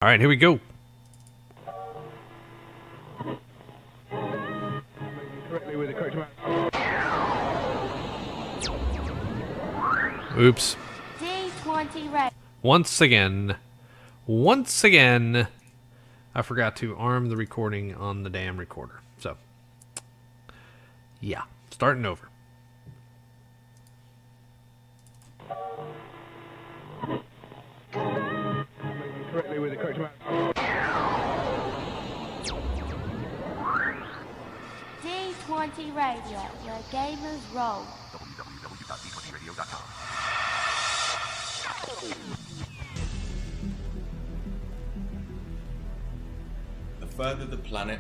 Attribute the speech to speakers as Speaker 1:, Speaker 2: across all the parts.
Speaker 1: All right, here we go. Oops.
Speaker 2: D20 Red.
Speaker 1: Once again, I forgot to arm the recording on the damn recorder. So, yeah, starting over.
Speaker 2: D20 Radio, where gamers roll.
Speaker 3: The further the planet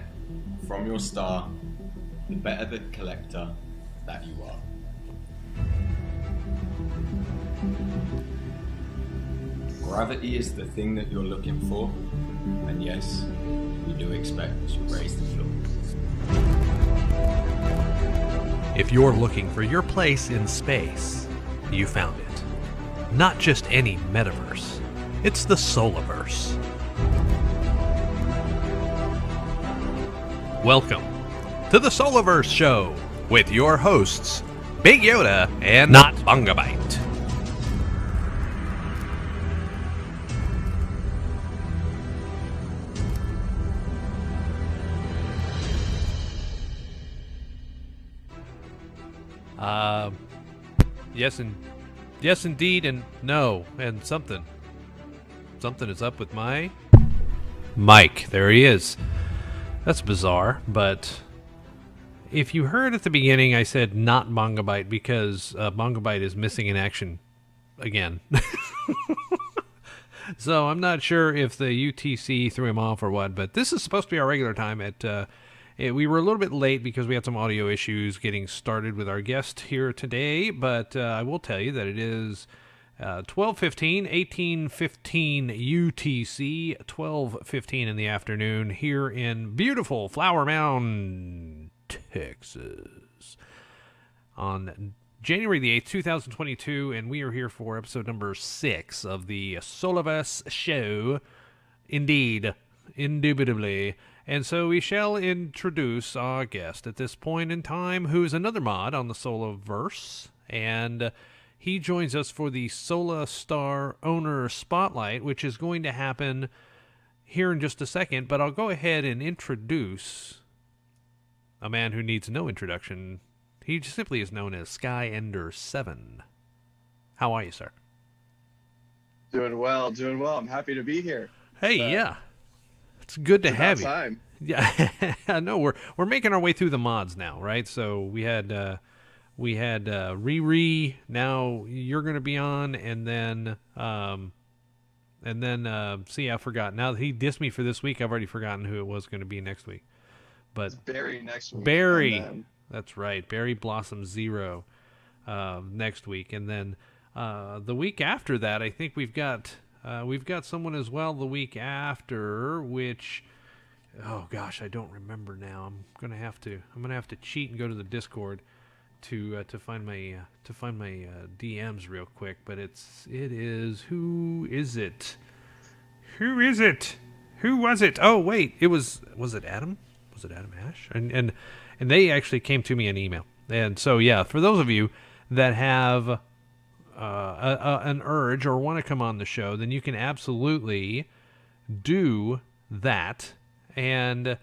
Speaker 3: from your star, the better the collector that you are. Gravity is the thing that you're looking for, and yes, we do expect you raise the floor.
Speaker 1: If you're looking for your place in space, you found it. Not just any metaverse, it's the Solaverse. Welcome to the Solaverse Show with your hosts, Big Yoda and Not Bungabite. Yes, indeed, and no, and something. Something is up with my mic. There he is. That's bizarre, but if you heard at the beginning, I said not Bongabite because Bongabite is missing in action again. So I'm not sure if the UTC threw him off or what, but this is supposed to be our regular time at... we were a little bit late because we had some audio issues getting started with our guest here today, but I will tell you that it is 12:15, 18:15 UTC, 12:15 in the afternoon here in beautiful Flower Mound, Texas, on January the 8th, 2022, and we are here for episode number 6 of the Solaverse Show. Indeed, indubitably. And so we shall introduce our guest at this point in time, who is another mod on the Solaverse, and he joins us for the Solastar Owner Spotlight, which is going to happen here in just a second, but I'll go ahead and introduce a man who needs no introduction. He simply is known as Skyender7. How are you, sir?
Speaker 4: Doing well. I'm happy to be here.
Speaker 1: Hey, yeah. It's good to have you.
Speaker 4: Time.
Speaker 1: Yeah, I know we're making our way through the mods now, right? So we had Riri. Now you're going to be on, and then see, I forgot. Now that he dissed me for this week, I've already forgotten who it was going to be next week. But
Speaker 4: it's Barry next week.
Speaker 1: Barry, that's right. Barry Blossom Zero next week, and then the week after that, I think we've got someone as well the week after, which, oh gosh, I don't remember now. I'm gonna have to cheat and go to the Discord to find my DMs real quick. But who is it? Who was it? Oh wait, was it Adam? Was it Adam Ash? And they actually came to me in email. And so yeah, for those of you that have an urge or want to come on the show, then you can absolutely do that. And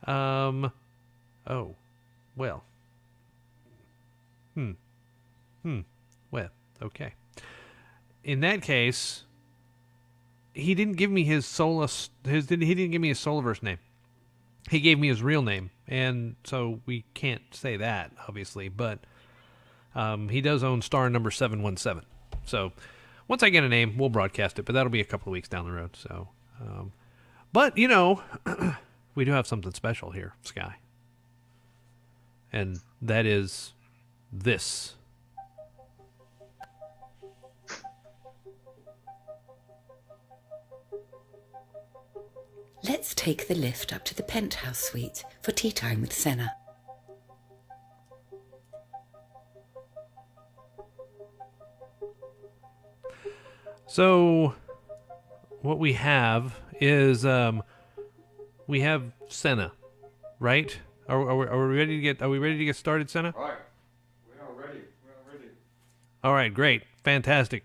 Speaker 1: well, okay. In that case, he didn't give me his he didn't give me his Solaverse name. He gave me his real name, and so we can't say that, obviously, but he does own star number 717. So once I get a name, we'll broadcast it, but that'll be a couple of weeks down the road. So, but you know, we do have something special here, Sky, and that is this.
Speaker 5: Let's take the lift up to the penthouse suite for tea time with Senna.
Speaker 1: So what we have is we have Senna, right? Are we ready to get? Are we ready to get started, Senna?
Speaker 3: Right. We are ready.
Speaker 1: All right, great, fantastic.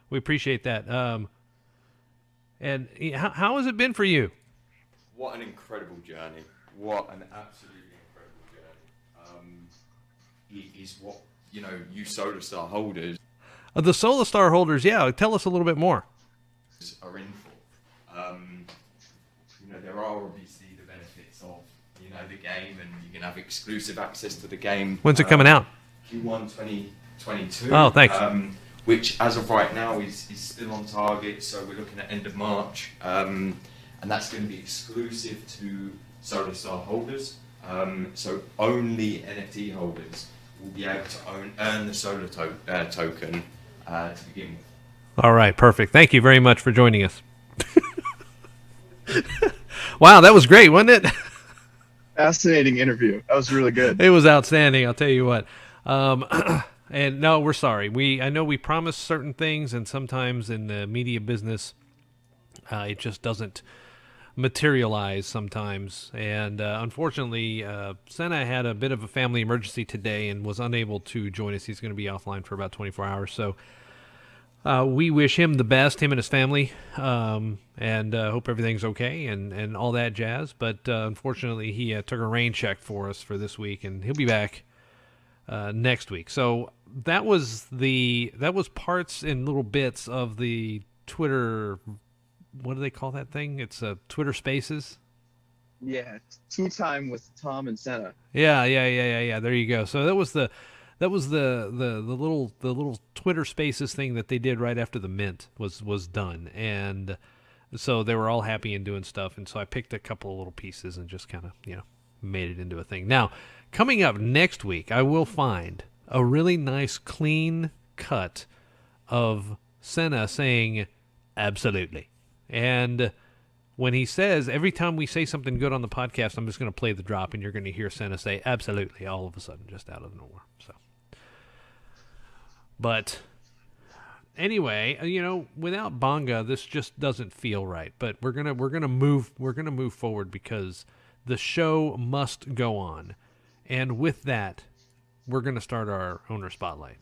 Speaker 1: We appreciate that. And how has it been for you?
Speaker 3: What an incredible journey. What an absolutely incredible journey. Is what, you Solar Star holders
Speaker 1: The Solar Star holders, yeah. Tell us a little bit more.
Speaker 3: are in for. There are obviously the benefits of, the game, and you can have exclusive access to the game.
Speaker 1: When's it coming out?
Speaker 3: Q1 2022.
Speaker 1: Oh, thanks.
Speaker 3: Which, as of right now, is still on target. So we're looking at end of March, and that's going to be exclusive to Solar Star holders. So only NFT holders will be able to earn the Solar token to begin with.
Speaker 1: All right, perfect. Thank you very much for joining us. Wow, that was great, wasn't it?
Speaker 4: Fascinating interview. That was really good.
Speaker 1: It was outstanding, I'll tell you what. And no, we're sorry. I know we promise certain things, and sometimes in the media business, it just doesn't materialize sometimes. And unfortunately, Senna had a bit of a family emergency today and was unable to join us. He's going to be offline for about 24 hours. So we wish him the best, him and his family, and hope everything's okay and all that jazz. But unfortunately, he took a rain check for us for this week, and he'll be back next week. So that was parts and little bits of the Twitter. What do they call that thing? It's Twitter Spaces.
Speaker 4: Yeah, tea time with Tom and Senna.
Speaker 1: Yeah. There you go. So that was the little Twitter Spaces thing that they did right after the mint was done, and so they were all happy and doing stuff. And so I picked a couple of little pieces and just kind of made it into a thing. Now, coming up next week, I will find a really nice clean cut of Senna saying absolutely. And when he says, every time we say something good on the podcast, I'm just going to play the drop, and you're going to hear Senna say absolutely all of a sudden, just out of nowhere. So, but anyway, without Bonga, this just doesn't feel right. But we're gonna move forward because the show must go on, and with that, we're gonna start our owner spotlight.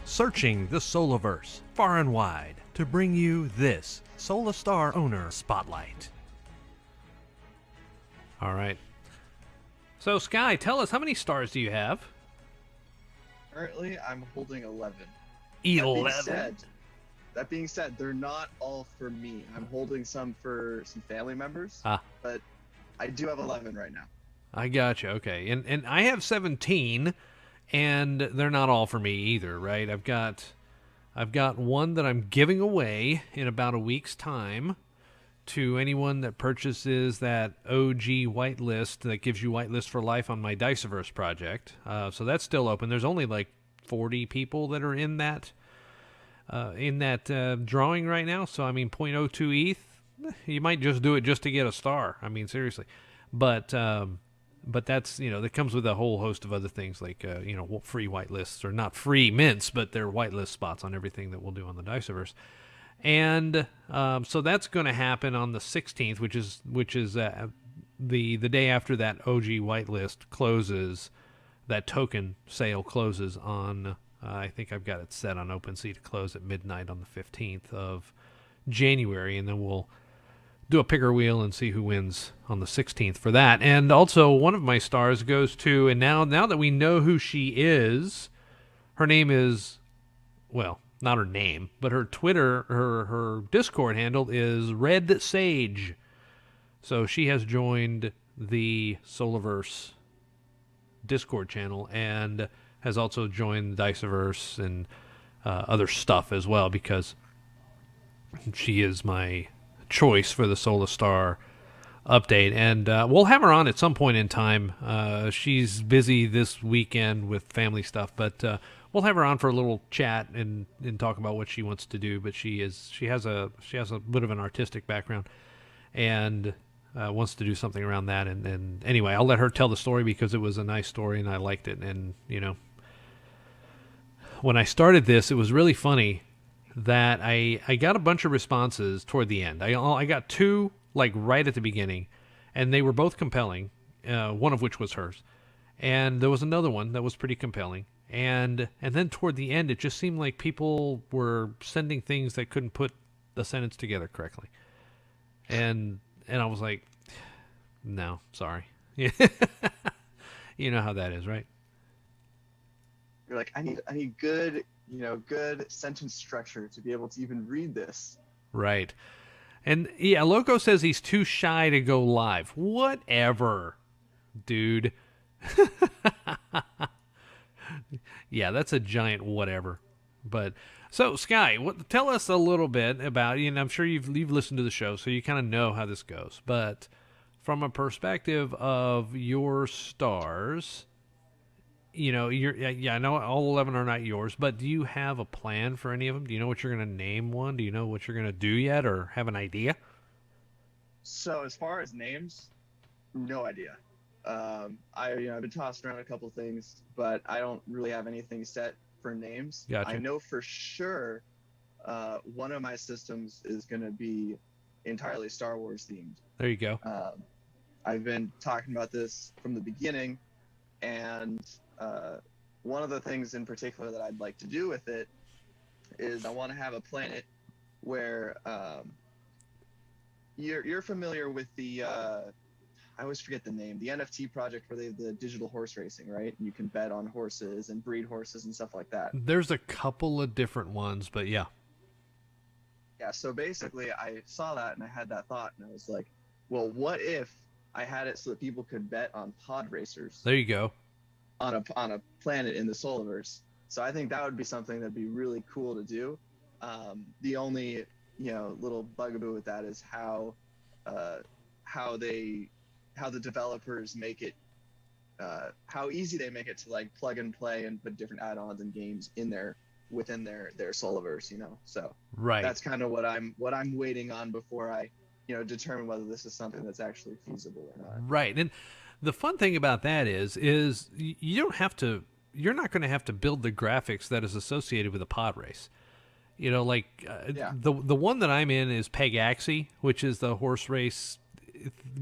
Speaker 1: Searching the Solaverse far and wide to bring you this Solar Star owner spotlight. All right. So, Sky, tell us, how many stars do you have?
Speaker 4: Currently, I'm holding 11.
Speaker 1: 11.
Speaker 4: That being said, they're not all for me. I'm holding some for some family members, but I do have 11 right now.
Speaker 1: I gotcha. Okay, and I have 17, and they're not all for me either, right? I've got one that I'm giving away in about a week's time to anyone that purchases that OG whitelist that gives you whitelist for life on my Diceverse project. So that's still open. There's only like 40 people that are in that drawing right now. So I mean, 0.02 ETH. You might just do it just to get a star. I mean, seriously. But that's, that comes with a whole host of other things like, free whitelists, or not free mints, but they're whitelist spots on everything that we'll do on the Diceverse. And so that's going to happen on the 16th, which is the day after that OG whitelist closes. That token sale closes on, I think I've got it set on OpenSea to close at midnight on the 15th of January, and then we'll do a picker wheel and see who wins on the 16th for that. And also, one of my stars goes to, and now that we know who she is, her name is, well, not her name, but her Twitter, her Discord handle is Red Sage. So she has joined the Solaverse Discord channel and has also joined the Diceverse and other stuff as well, because she is my choice for the Solar Star update, and we'll have her on at some point in time. She's busy this weekend with family stuff, but we'll have her on for a little chat and talk about what she wants to do. But she has a bit of an artistic background and wants to do something around that. And anyway, I'll let her tell the story because it was a nice story and I liked it. And when I started this, it was really funny that I got a bunch of responses toward the end. I got 2 like right at the beginning, and they were both compelling. One of which was hers, and there was another one that was pretty compelling. And then toward the end, it just seemed like people were sending things that couldn't put the sentence together correctly. And I was like, no, sorry. You know how that is, right?
Speaker 4: You're like, I need good, good sentence structure to be able to even read this.
Speaker 1: Right. And yeah, Loco says he's too shy to go live. Whatever, dude. Yeah, that's a giant whatever. But so Sky, tell us a little bit about, I'm sure you've listened to the show, so you kind of know how this goes. But from a perspective of your stars, I know all 11 are not yours, but do you have a plan for any of them? Do you know what you're going to name one? Do you know what you're going to do yet, or have an idea?
Speaker 4: So as far as names, no idea. I've been tossing around a couple things, but I don't really have anything set for names.
Speaker 1: Gotcha.
Speaker 4: I know for sure one of my systems is going to be entirely Star Wars themed.
Speaker 1: There you go.
Speaker 4: I've been talking about this from the beginning, and one of the things in particular that I'd like to do with it is I want to have a planet where you're familiar with the I always forget the name, the NFT project where they have the digital horse racing, right? You can bet on horses and breed horses and stuff like that.
Speaker 1: There's a couple of different ones, but yeah.
Speaker 4: Yeah, so basically I saw that and I had that thought and I was like, well, what if I had it so that people could bet on pod racers?
Speaker 1: There you go.
Speaker 4: On a planet in the Solaverse. So I think that would be something that'd be really cool to do. The only little bugaboo with that is how the developers make it, how easy they make it to like plug and play and put different add-ons and games within their Solaverse, So
Speaker 1: right.
Speaker 4: That's kind of what I'm waiting on before I determine whether this is something that's actually feasible or not.
Speaker 1: Right. And the fun thing about that is you're not going to have to build the graphics that is associated with a pod race. The one that I'm in is Pegaxi, which is the horse race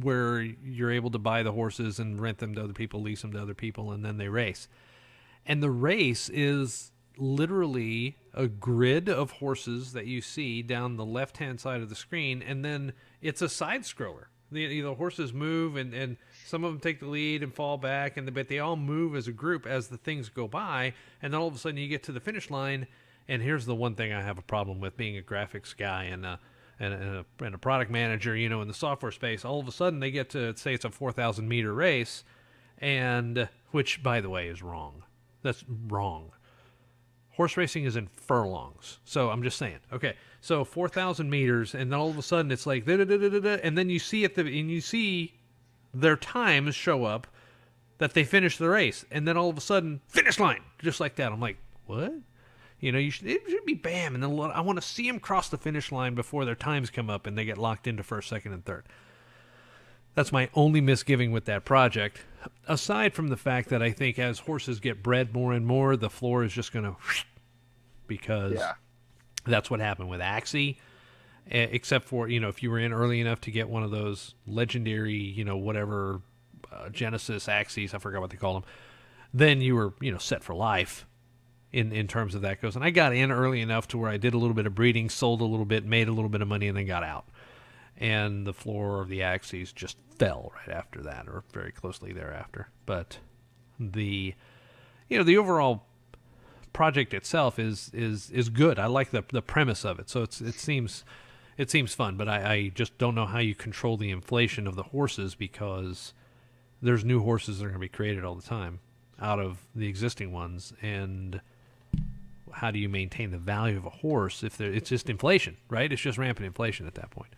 Speaker 1: where you're able to buy the horses and rent them to other people, lease them to other people, and then they race. And the race is literally a grid of horses that you see down the left-hand side of the screen, and then it's a side scroller. The horses move, and some of them take the lead and fall back, but they all move as a group as the things go by, and then all of a sudden you get to the finish line. And here's the one thing I have a problem with, being a graphics guy and a product manager, in the software space. All of a sudden they get to say it's a 4,000 meter race, and which, by the way, is wrong. That's wrong. Horse racing is in furlongs. So I'm just saying. Okay, so 4,000 meters, and then all of a sudden it's like da-da-da-da-da, and then you see their times show up that they finished the race, and then all of a sudden finish line, just like that. I'm like, what? It should be bam, and then I want to see them cross the finish line before their times come up and they get locked into first, second, and third. That's my only misgiving with that project. Aside from the fact that I think as horses get bred more and more, the floor is just going to, because that's what happened with Axie. Except for, if you were in early enough to get one of those legendary, whatever, Genesis Axies, I forgot what they call them, then you were, set for life. In terms of that goes. And I got in early enough to where I did a little bit of breeding, sold a little bit, made a little bit of money, and then got out. And the floor of the Axies just fell right after that, or very closely thereafter. But the overall project itself is good. I like the premise of it. So it seems fun, but I just don't know how you control the inflation of the horses, because there's new horses that are going to be created all the time out of the existing ones, and how do you maintain the value of a horse if it's just inflation, right? It's just rampant inflation at that point.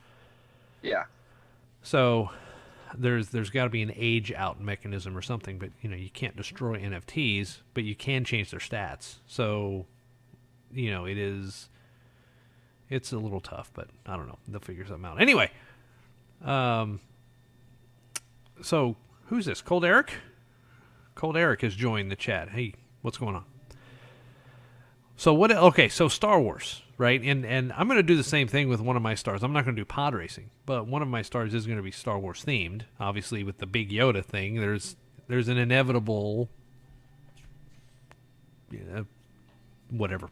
Speaker 4: Yeah.
Speaker 1: So there's got to be an age out mechanism or something. But you can't destroy NFTs, but you can change their stats. So it's a little tough, but I don't know. They'll figure something out. Anyway, so who's this? Cold Eric? Cold Eric has joined the chat. Hey, what's going on? So what? Okay, so Star Wars, right? And I'm going to do the same thing with one of my stars. I'm not going to do pod racing, but one of my stars is going to be Star Wars themed. Obviously, with the Big Yoda thing, there's an inevitable, whatever.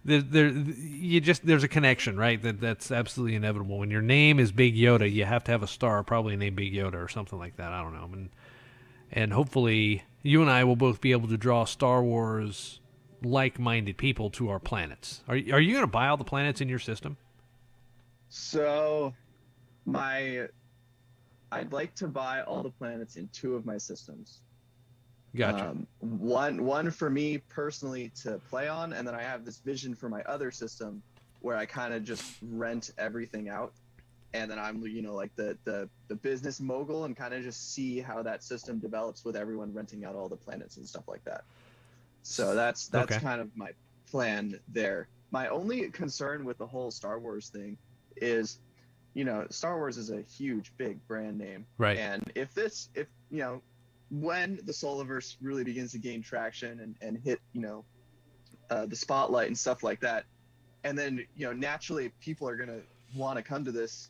Speaker 1: There's a connection, right? That's absolutely inevitable. When your name is Big Yoda, you have to have a star probably named Big Yoda or something like that. I don't know. And hopefully you and I will both be able to draw Star Wars like-minded people to our planets. Are you going to buy all the planets in your system?
Speaker 4: So I'd like to buy all the planets in 2 of my systems.
Speaker 1: Gotcha.
Speaker 4: One for me personally to play on, and then I have this vision for my other system where I kind of just rent everything out, and then I'm like the business mogul and kind of just see how that system develops with everyone renting out all the planets and stuff like that. So that's
Speaker 1: okay.
Speaker 4: kind of my plan there. My only concern with the whole Star Wars thing is, Star Wars is a huge, big brand name,
Speaker 1: right?
Speaker 4: And if when the Solaverse really begins to gain traction and hit, the spotlight and stuff like that, and then, naturally people are going to want to come to this,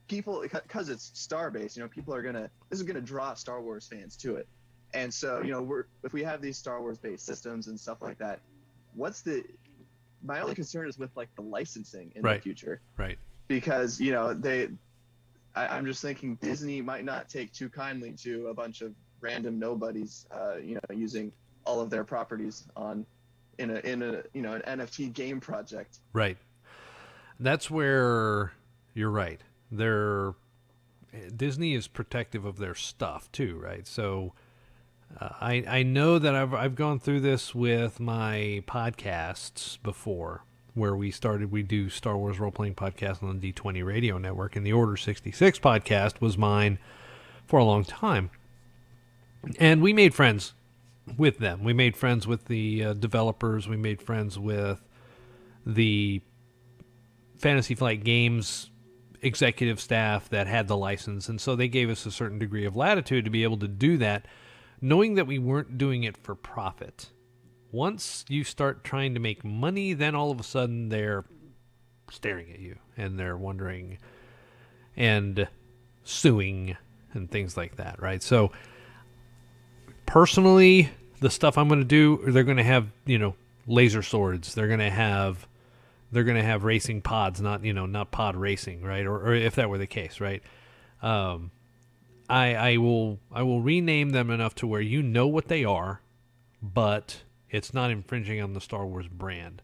Speaker 4: because it's star-based, people are this is going to draw Star Wars fans to it. And so, if we have these Star Wars-based systems and stuff like that, my only concern is with, like, the licensing in the future.
Speaker 1: Right.
Speaker 4: Because, I'm just thinking Disney might not take too kindly to a bunch of random nobodies, using all of their properties in an NFT game project.
Speaker 1: Right. That's where you're right. Disney is protective of their stuff too, right? So I know that I've gone through this with my podcasts before, where we do Star Wars role-playing podcast on the D20 radio network, and the Order 66 podcast was mine for a long time. And we made friends with them. We made friends with the developers. We made friends with the Fantasy Flight Games executive staff that had the license, and so they gave us a certain degree of latitude to be able to do that, knowing that we weren't doing it for profit. Once you start trying to make money, then all of a sudden they're staring at you and they're wondering and suing and things like that, right? So personally, the stuff I'm going to do, they're going to have, laser swords. They're going to have racing pods, not pod racing, right? Or if that were the case, right? I will rename them enough to where you know what they are, but it's not infringing on the Star Wars brand.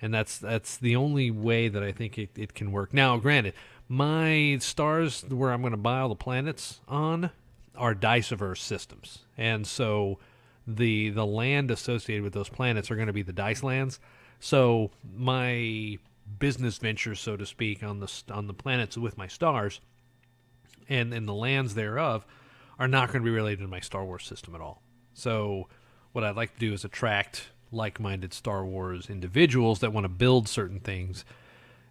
Speaker 1: And that's the only way that I think it can work. Now, granted, my stars where I'm going to buy all the planets on are Diceverse systems. And so the land associated with those planets are going to be the Dice lands. So my business ventures, so to speak, on the planets with my stars and the lands thereof are not going to be related to my Star Wars system at all. So what I'd like to do is attract like-minded Star Wars individuals that want to build certain things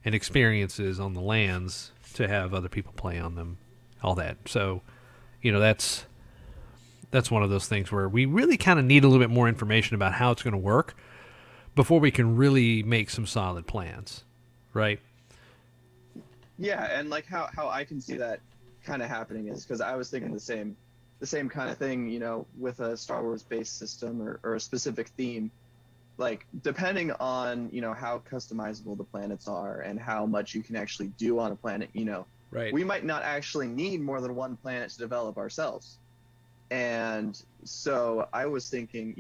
Speaker 1: and experiences on the lands to have other people play on them, all that. So, that's one of those things where we really kind of need a little bit more information about how it's going to work before we can really make some solid plans, right?
Speaker 4: Yeah, and like how I can see that kind of happening is because I was thinking the same kind of thing, with a Star Wars based system or a specific theme. Like, depending on, how customizable the planets are and how much you can actually do on a planet,
Speaker 1: right.
Speaker 4: We might not actually need more than one planet to develop ourselves. And so I was thinking,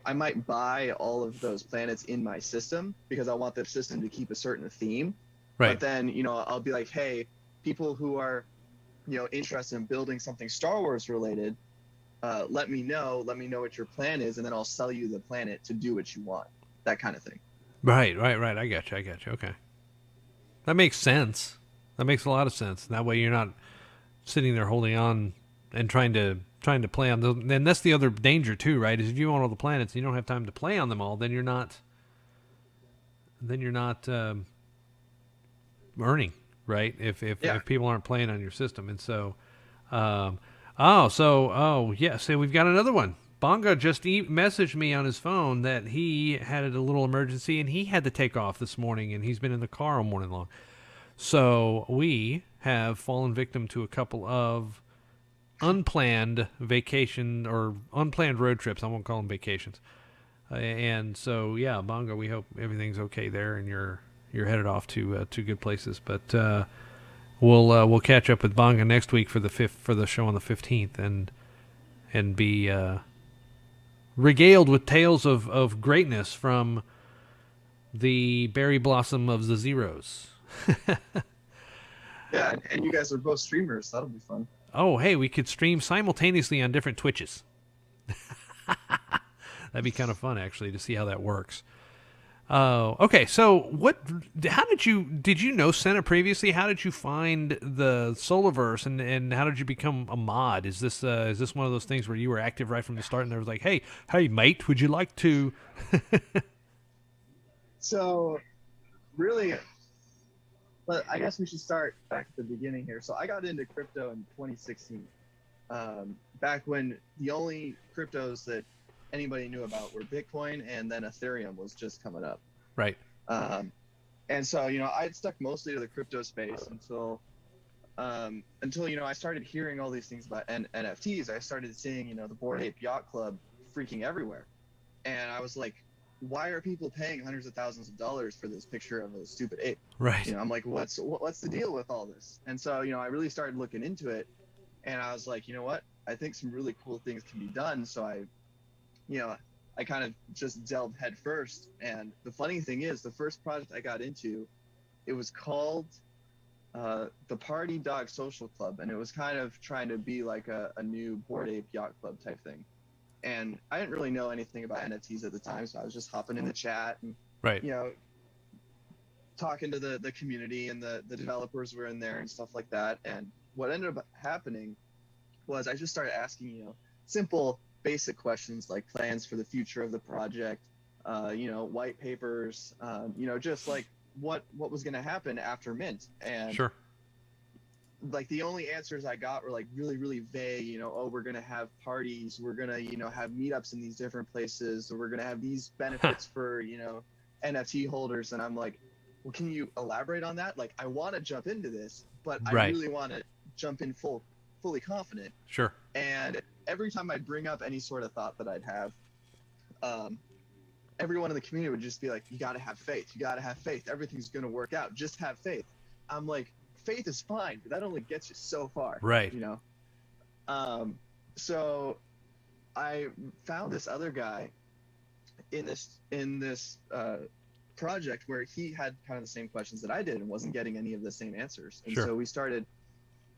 Speaker 4: I might buy all of those planets in my system because I want the system to keep a certain theme.
Speaker 1: Right.
Speaker 4: But then, I'll be like, hey, people who are, interested in building something Star Wars related, let me know what your plan is, and then I'll sell you the planet to do what you want. That kind of thing.
Speaker 1: Right. I got you. Okay. That makes sense. That makes a lot of sense. That way you're not sitting there holding on and trying to play on those. And that's the other danger too, right? Is if you own all the planets and you don't have time to play on them all, then you're not earning, right? If people aren't playing on your system. And so so we've got another one. Bongo just messaged me on his phone that he had a little emergency and he had to take off this morning, and he's been in the car all morning long. So we have fallen victim to a couple of unplanned vacation or unplanned road trips. I won't call them vacations. And so, yeah, Bongo, we hope everything's okay there and you're headed off to good places. But we'll catch up with Bongo next week for the show on the 15th and be regaled with tales of greatness from the berry blossom of the Zeros.
Speaker 4: Yeah, and you guys are both streamers. That'll be fun.
Speaker 1: Oh, hey, we could stream simultaneously on different Twitches. That'd be kind of fun, actually, to see how that works. Okay, so did you know Senna previously? How did you find the Solaverse, and how did you become a mod? Is this one of those things where you were active right from the start and there was like, hey mate, would you like to?
Speaker 4: So, really, but I guess we should start back at the beginning here. So I got into crypto in 2016, back when the only cryptos that anybody knew about were Bitcoin, and then Ethereum was just coming up.
Speaker 1: Right.
Speaker 4: And so, I'd stuck mostly to the crypto space until I started hearing all these things about NFTs. I started seeing, the Bored Ape Yacht Club freaking everywhere. And I was like, why are people paying hundreds of thousands of dollars for this picture of a stupid ape?
Speaker 1: Right.
Speaker 4: I'm like, what's the deal with all this? And so, I really started looking into it, and I was like, you know what? I think some really cool things can be done. So I kind of just delved head first. And the funny thing is, the first project I got into, it was called the Party Dog Social Club, and it was kind of trying to be like a new Bored Ape Yacht Club type thing. And I didn't really know anything about NFTs at the time, so I was just hopping in the chat and
Speaker 1: right.
Speaker 4: Talking to the community, and the developers were in there and stuff like that. And what ended up happening was I just started asking, simple basic questions like plans for the future of the project, white papers, just like what was going to happen after mint. And
Speaker 1: sure.
Speaker 4: Like the only answers I got were like really, really vague, we're going to have parties, we're going to, have meetups in these different places, or we're going to have these benefits for, NFT holders. And I'm like, well, can you elaborate on that? Like, I want to jump into this, but I really want to jump in fully confident.
Speaker 1: Sure.
Speaker 4: And every time I'd bring up any sort of thought that I'd have, everyone in the community would just be like, you got to have faith. You got to have faith. Everything's going to work out. Just have faith. I'm like, faith is fine, but that only gets you so far.
Speaker 1: Right.
Speaker 4: So I found this other guy in this project where he had kind of the same questions that I did and wasn't getting any of the same answers. And so we started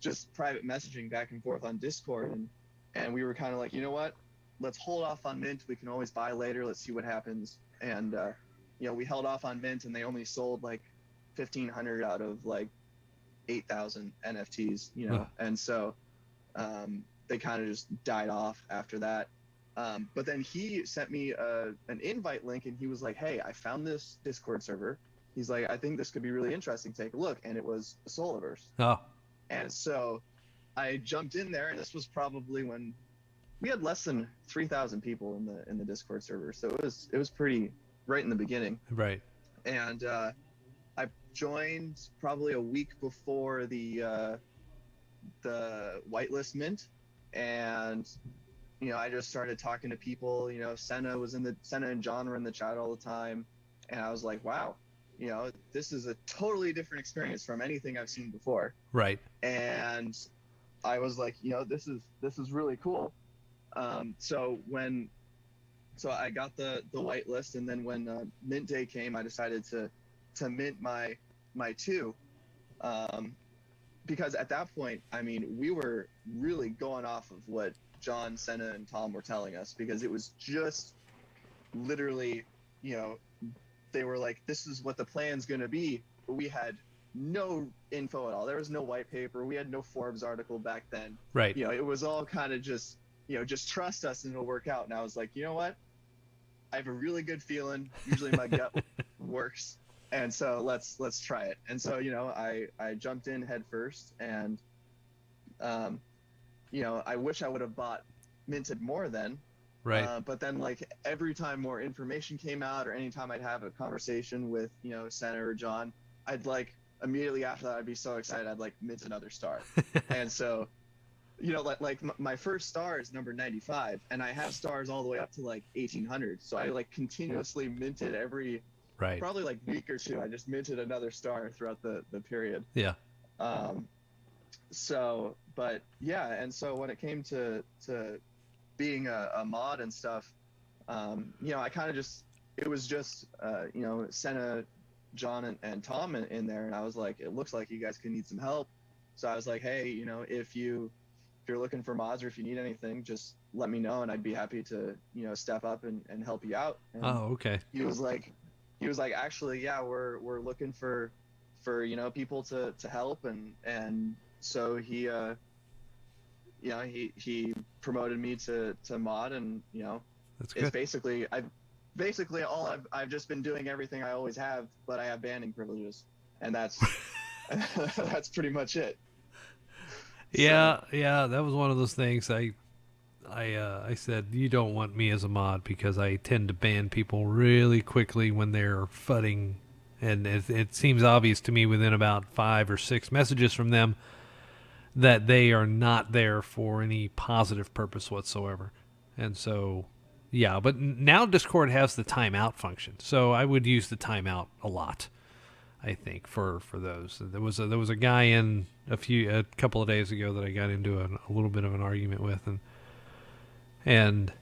Speaker 4: just private messaging back and forth on Discord, and we were kind of like, you know what, let's hold off on mint. We can always buy later. Let's see what happens. And we held off on mint, and they only sold like 1,500 out of like 8,000 NFTs, and so they kind of just died off after that. But then he sent me an invite link, and he was like, hey, I found this Discord server. He's like, I think this could be really interesting. Take a look. And it was Solaverse.
Speaker 1: Oh.
Speaker 4: And so I jumped in there, and this was probably when we had less than 3,000 people in the Discord server. So it was pretty right in the beginning.
Speaker 1: Right.
Speaker 4: And I joined probably a week before the whitelist mint, and I just started talking to people. Senna and John were in the chat all the time, and I was like, wow, this is a totally different experience from anything I've seen before.
Speaker 1: Right.
Speaker 4: And I was like, this is really cool. So I got the whitelist, and then when mint day came, I decided to mint my 2, because at that point, I mean, we were really going off of what John, Senna, and Tom were telling us, because it was just literally, they were like, this is what the plan's going to be. But we had no info at all. There was no white paper. We had no Forbes article back then.
Speaker 1: Right.
Speaker 4: It was all kind of just, just trust us and it'll work out. And I was like, you know what? I have a really good feeling. Usually my gut works. And so let's try it. And so, I jumped in head first, and, I wish I would have minted more then.
Speaker 1: Right.
Speaker 4: But then, like, every time more information came out, or anytime I'd have a conversation with, Senna or John, I'd immediately after that, I'd be so excited, I'd mint another star. And so, my first star is number 95, and I have stars all the way up to 1800. So I continuously minted every probably week or two. I just minted another star throughout the period.
Speaker 1: Yeah.
Speaker 4: So, but yeah, and so when it came to being a mod and stuff, I kind of it was just Senna, John, and Tom in there, and I was like, it looks like you guys could need some help. So I was like, hey, if you're looking for mods or if you need anything, just let me know, and I'd be happy to step up and help you out. And
Speaker 1: okay.
Speaker 4: He was like, actually, yeah, we're looking for people to help, and so he he promoted me to mod, and
Speaker 1: That's good.
Speaker 4: it's basically I've just been doing everything I always have, but I have banding privileges, and that's that's pretty much it.
Speaker 1: Yeah, that was one of those things. I said, you don't want me as a mod because I tend to ban people really quickly when they're fudding, and it seems obvious to me within about 5 or 6 messages from them that they are not there for any positive purpose whatsoever. And so, yeah, but now Discord has the timeout function, so I would use the timeout a lot, I think, for those. There was a guy in a couple of days ago that I got into a little bit of an argument with, and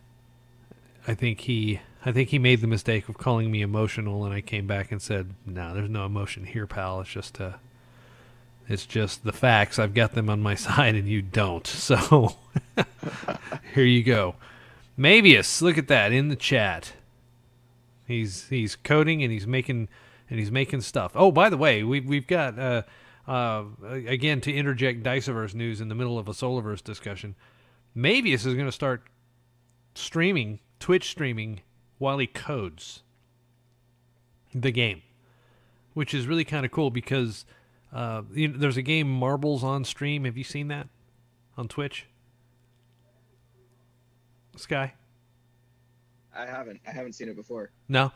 Speaker 1: I think he made the mistake of calling me emotional, and I came back and said, "No, there's no emotion here, pal. It's just the facts. I've got them on my side, and you don't. So here you go." Mabius, look at that in the chat. He's coding and he's making stuff. Oh, by the way, we've got again, to interject Diceverse news in the middle of a Solaverse discussion. Mabius is going to start Twitch streaming while he codes the game, which is really kind of cool because there's a game, Marbles on Stream. Have you seen that on Twitch, Sky?
Speaker 4: I haven't seen it before.
Speaker 1: No.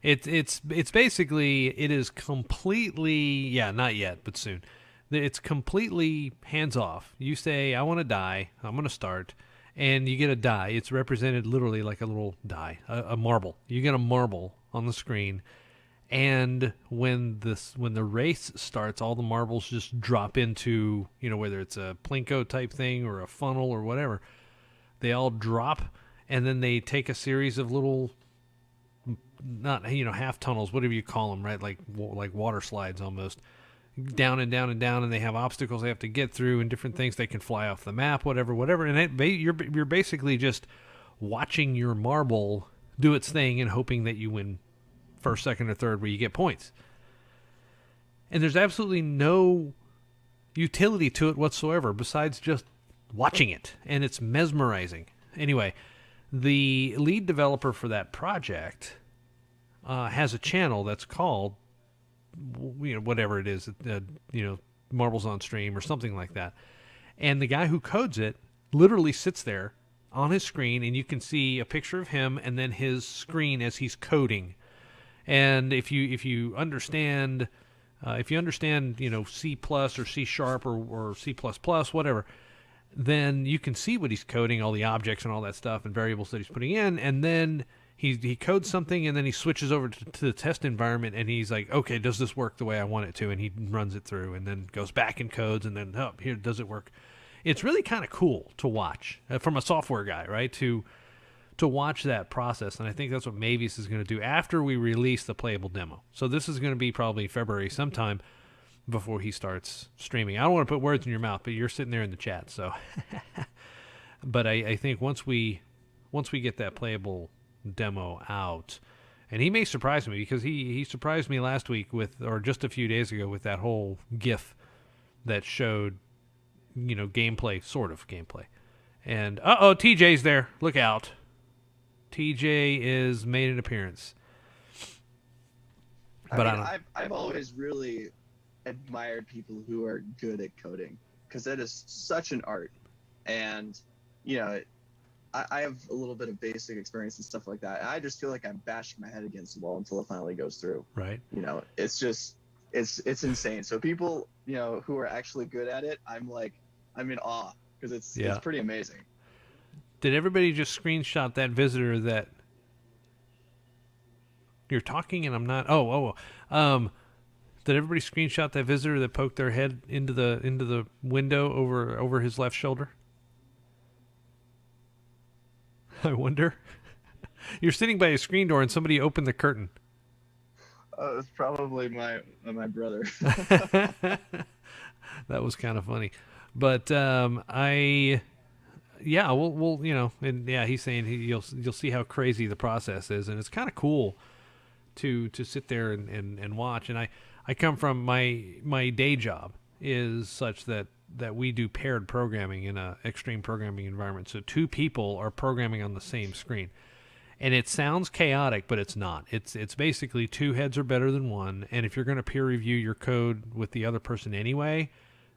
Speaker 1: It's basically, it is completely, not yet, but soon. It's completely hands off. You say, I want to die, I'm going to start, and you get a die. It's represented literally like a little die, a marble. You get a marble on the screen, and when the race starts, all the marbles just drop into, whether it's a Plinko type thing or a funnel or whatever, they all drop, and then they take a series of little, not half tunnels, whatever you call them, right? Like water slides almost, down and down and down, and they have obstacles they have to get through and different things. They can fly off the map, whatever. And you're basically just watching your marble do its thing and hoping that you win first, second, or third, where you get points. And there's absolutely no utility to it whatsoever besides just watching it, and it's mesmerizing. Anyway, the lead developer for that project has a channel that's called, whatever it is, Marbles on Stream or something like that. And the guy who codes it literally sits there on his screen, and you can see a picture of him and then his screen as he's coding. And if you understand, C+ or C# or C++, whatever, then you can see what he's coding, all the objects and all that stuff and variables that he's putting in, and then he codes something, and then he switches over to the test environment, and he's like, okay, does this work the way I want it to? And he runs it through, and then goes back and codes, and then, here, does it work? It's really kind of cool to watch from a software guy, right? To watch that process, and I think that's what Mavius is going to do after we release the playable demo. So this is going to be probably February sometime before he starts streaming. I don't want to put words in your mouth, but you're sitting there in the chat, so. But I think once we get that playable demo out, And he may surprise me because he surprised me last week or just a few days ago with that whole GIF that showed, gameplay, sort of gameplay. And, TJ's there. Look out. TJ is made an appearance. But
Speaker 4: I've always really admired people who are good at coding, because it is such an art. And, I have a little bit of basic experience and stuff like that. And I just feel like I'm bashing my head against the wall until it finally goes through.
Speaker 1: Right.
Speaker 4: It's just, it's insane. So people, who are actually good at it, I'm in awe, because it's pretty amazing.
Speaker 1: Did everybody just screenshot that visitor that you're talking and I'm not? Did everybody screenshot that visitor that poked their head into the window over his left shoulder? I wonder. You're sitting by a screen door and somebody opened the curtain.
Speaker 4: It's probably my brother.
Speaker 1: That was kind of funny, but we'll he's saying you'll see how crazy the process is, and it's kind of cool to sit there and watch. And I come from my day job is such that we do paired programming in a extreme programming environment. So two people are programming on the same screen. And it sounds chaotic, but it's not. It's basically two heads are better than one, and if you're going to peer review your code with the other person anyway,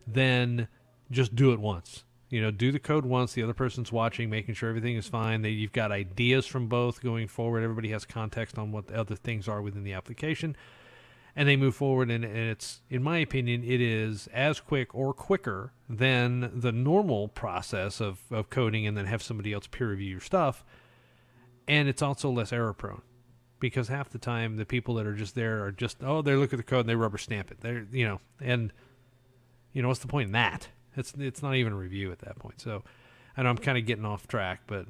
Speaker 1: then just do it once. Do the code once, the other person's watching, making sure everything is fine, that you've got ideas from both going forward, everybody has context on what the other things are within the application, and they move forward, and it's, in my opinion, it is as quick or quicker than the normal process of coding and then have somebody else peer review your stuff. And it's also less error prone, because half the time the people that are just there are just, they look at the code and they rubber stamp it. And what's the point in that? It's not even a review at that point. So I know I'm kind of getting off track, but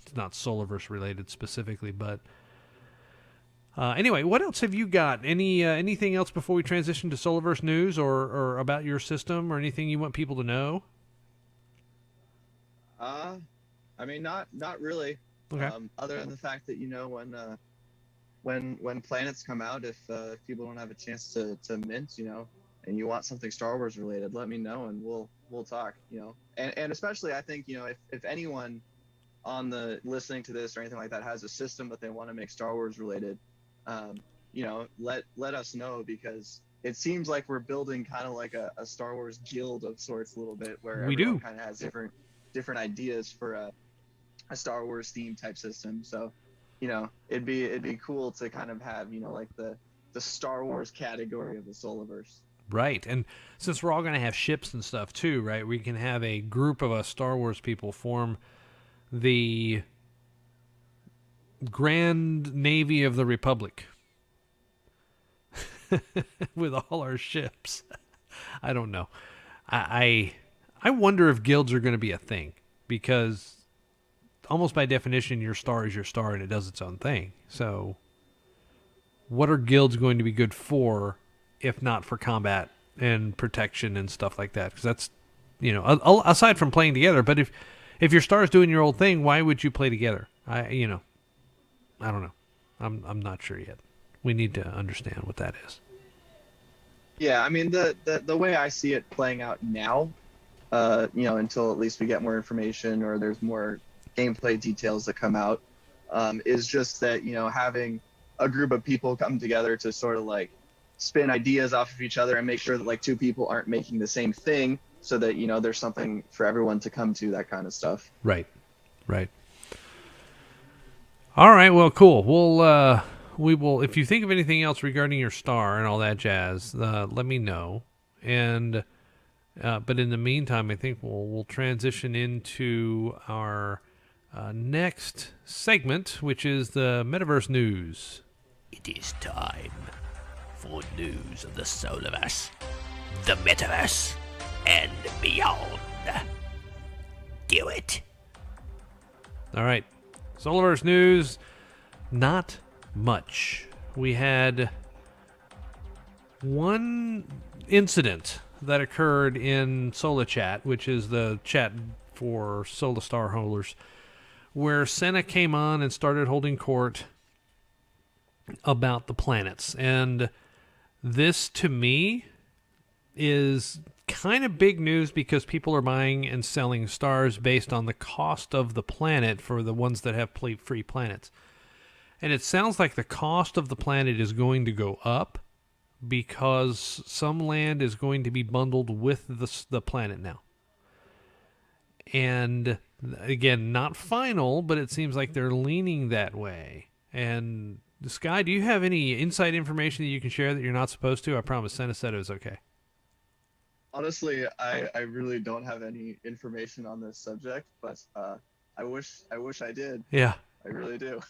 Speaker 1: it's not Solaverse related specifically. But anyway, what else have you got? Anything else before we transition to Solaverse news or about your system or anything you want people to know?
Speaker 4: Not really.
Speaker 1: Okay.
Speaker 4: Other than the fact that when planets come out, if people don't have a chance to mint, and you want something Star Wars related, let me know and we'll talk. And especially I think if anyone on the listening to this or anything like that has a system that they want to make Star Wars related, let us know, because it seems like we're building kind of like a Star Wars guild of sorts a little bit, where everyone kind of has different ideas for a Star Wars theme type system. So, it'd be cool to kind of have, like the Star Wars category of the Solaverse.
Speaker 1: Right. And since we're all going to have ships and stuff too, right, we can have a group of us Star Wars people form the Grand Navy of the Republic with all our ships. I don't know. I wonder if guilds are going to be a thing, because almost by definition, your star is your star and it does its own thing. So what are guilds going to be good for, if not for combat and protection and stuff like that? Because that's, aside from playing together, but if your star's doing your own thing, why would you play together? I don't know. I'm not sure yet. We need to understand what that is.
Speaker 4: Yeah, I mean, the way I see it playing out now, until at least we get more information or there's more gameplay details that come out, is just that, having a group of people come together to sort of like spin ideas off of each other and make sure that like two people aren't making the same thing, so that, there's something for everyone to come to, that kind of stuff.
Speaker 1: Right. All right, well, cool. We will, if you think of anything else regarding your star and all that jazz, let me know. And but in the meantime, I think we'll transition into our next segment, which is the Metaverse News.
Speaker 6: It is time for news of the Solaverse, the Metaverse, and beyond. Do it.
Speaker 1: All right. Solaverse News, not much. We had one incident that occurred in SolaChat, which is the chat for SolaStar holders, where Senna came on and started holding court about the planets. And this, to me, is kind of big news because people are buying and selling stars based on the cost of the planet for the ones that have free planets. And it sounds like the cost of the planet is going to go up because some land is going to be bundled with the planet now. And again, not final, but it seems like they're leaning that way. And Sky, do you have any inside information that you can share that you're not supposed to? I promise Senna said it was okay.
Speaker 4: Honestly, I really don't have any information on this subject, but I wish I did.
Speaker 1: Yeah.
Speaker 4: I really do.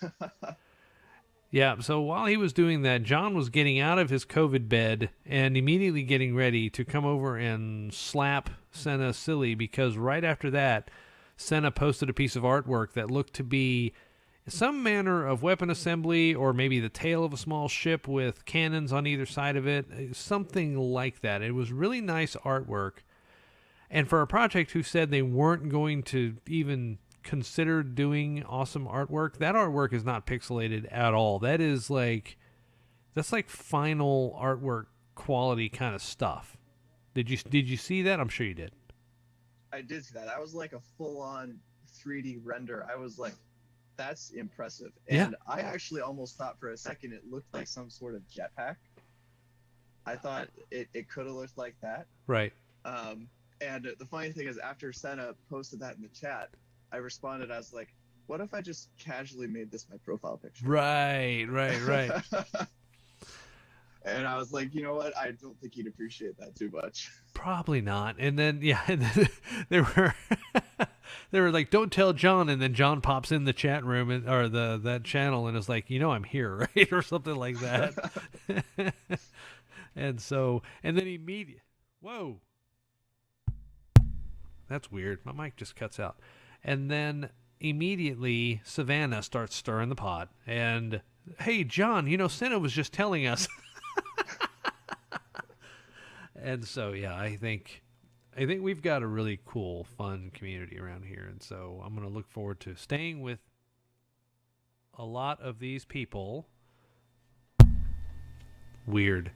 Speaker 1: Yeah, so while he was doing that, John was getting out of his COVID bed and immediately getting ready to come over and slap Senna silly, because right after that, Senna posted a piece of artwork that looked to be some manner of weapon assembly, or maybe the tail of a small ship with cannons on either side of it, something like that. It was really nice artwork. And for a project who said they weren't going to even consider doing awesome artwork, that artwork is not pixelated at all. That's like final artwork quality kind of stuff. Did you see that? I'm sure you did.
Speaker 4: I did see that. That was like a full-on 3D render. I was like, that's impressive. And
Speaker 1: Yeah.
Speaker 4: I actually almost thought for a second it looked like some sort of jetpack. I thought it could have looked like that.
Speaker 1: Right.
Speaker 4: And the funny thing is, after Senna posted that in the chat, I responded. I was like, what if I just casually made this my profile picture?
Speaker 1: Right.
Speaker 4: And I was like, you know what? I don't think he'd appreciate that too much.
Speaker 1: Probably not. And then they were like, don't tell John. And then John pops in the chat room or that channel and is like, I'm here, right? Or something like that. And then immediately, whoa, that's weird. My mic just cuts out. And then immediately Savannah starts stirring the pot. And, hey, John, Senna was just telling us. And so, yeah, I think we've got a really cool, fun community around here. And so I'm going to look forward to staying with a lot of these people. Weird.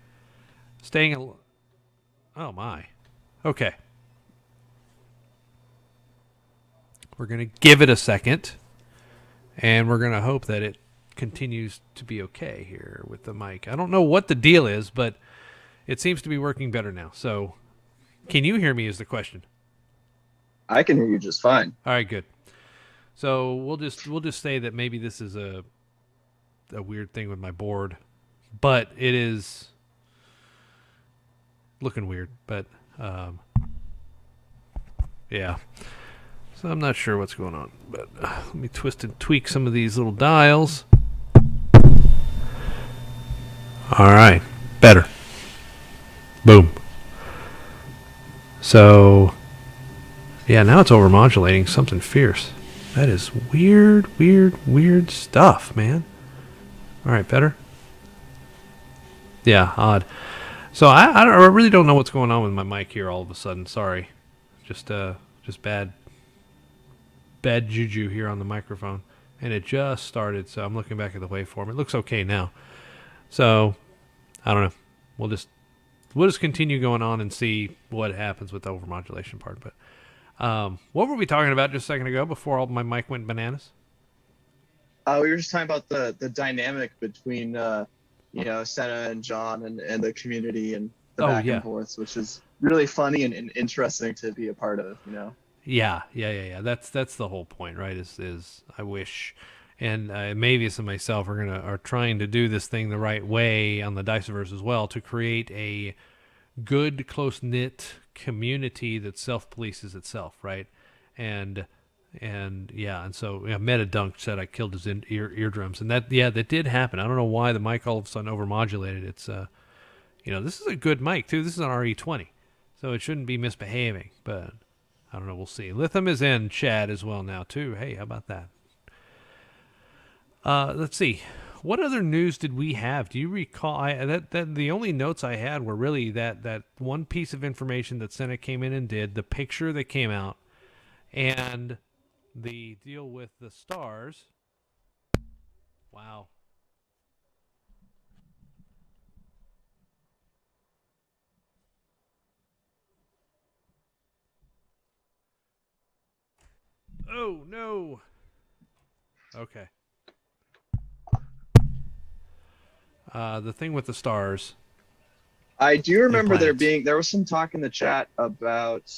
Speaker 1: Oh, my. Okay. We're going to give it a second, and we're going to hope that it continues to be okay here with the mic. I don't know what the deal is, but it seems to be working better now. So, can you hear me is the question.
Speaker 4: I can hear you just fine.
Speaker 1: All right, good. So, we'll just say that maybe this is a weird thing with my board, but it is looking weird, but yeah. So I'm not sure what's going on, but let me twist and tweak some of these little dials. All right, better. Boom. So, yeah, now it's overmodulating something fierce. That is weird stuff, man. All right, better? Yeah, odd. So I really don't know what's going on with my mic here all of a sudden. Sorry. Just bad juju here on the microphone. And it just started, so I'm looking back at the waveform. It looks okay now. So, I don't know. We'll just continue going on and see what happens with the overmodulation part. But what were we talking about just a second ago before all my mic went bananas?
Speaker 4: We were just talking about the dynamic between Senna and John and the community and the back and forths, which is really funny and interesting to be a part of,
Speaker 1: Yeah. That's the whole point, right? Is I wish, and Mavius and myself are trying to do this thing the right way on the Diceverse as well, to create a good, close knit community that self polices itself, right? And so Meta Dunk said I killed his eardrums, and that did happen. I don't know why the mic all of a sudden overmodulated. It's this is a good mic too. This is an RE20, so it shouldn't be misbehaving, but I don't know. We'll see. Litham is in chat as well now, too. Hey, how about that? Let's see. What other news did we have? Do you recall? The only notes I had were really that one piece of information that Senna came in and did, the picture that came out, and the deal with the stars. Wow. Oh, no. Okay. The thing with the stars.
Speaker 4: I do remember
Speaker 1: planets.
Speaker 4: there was some talk in the chat about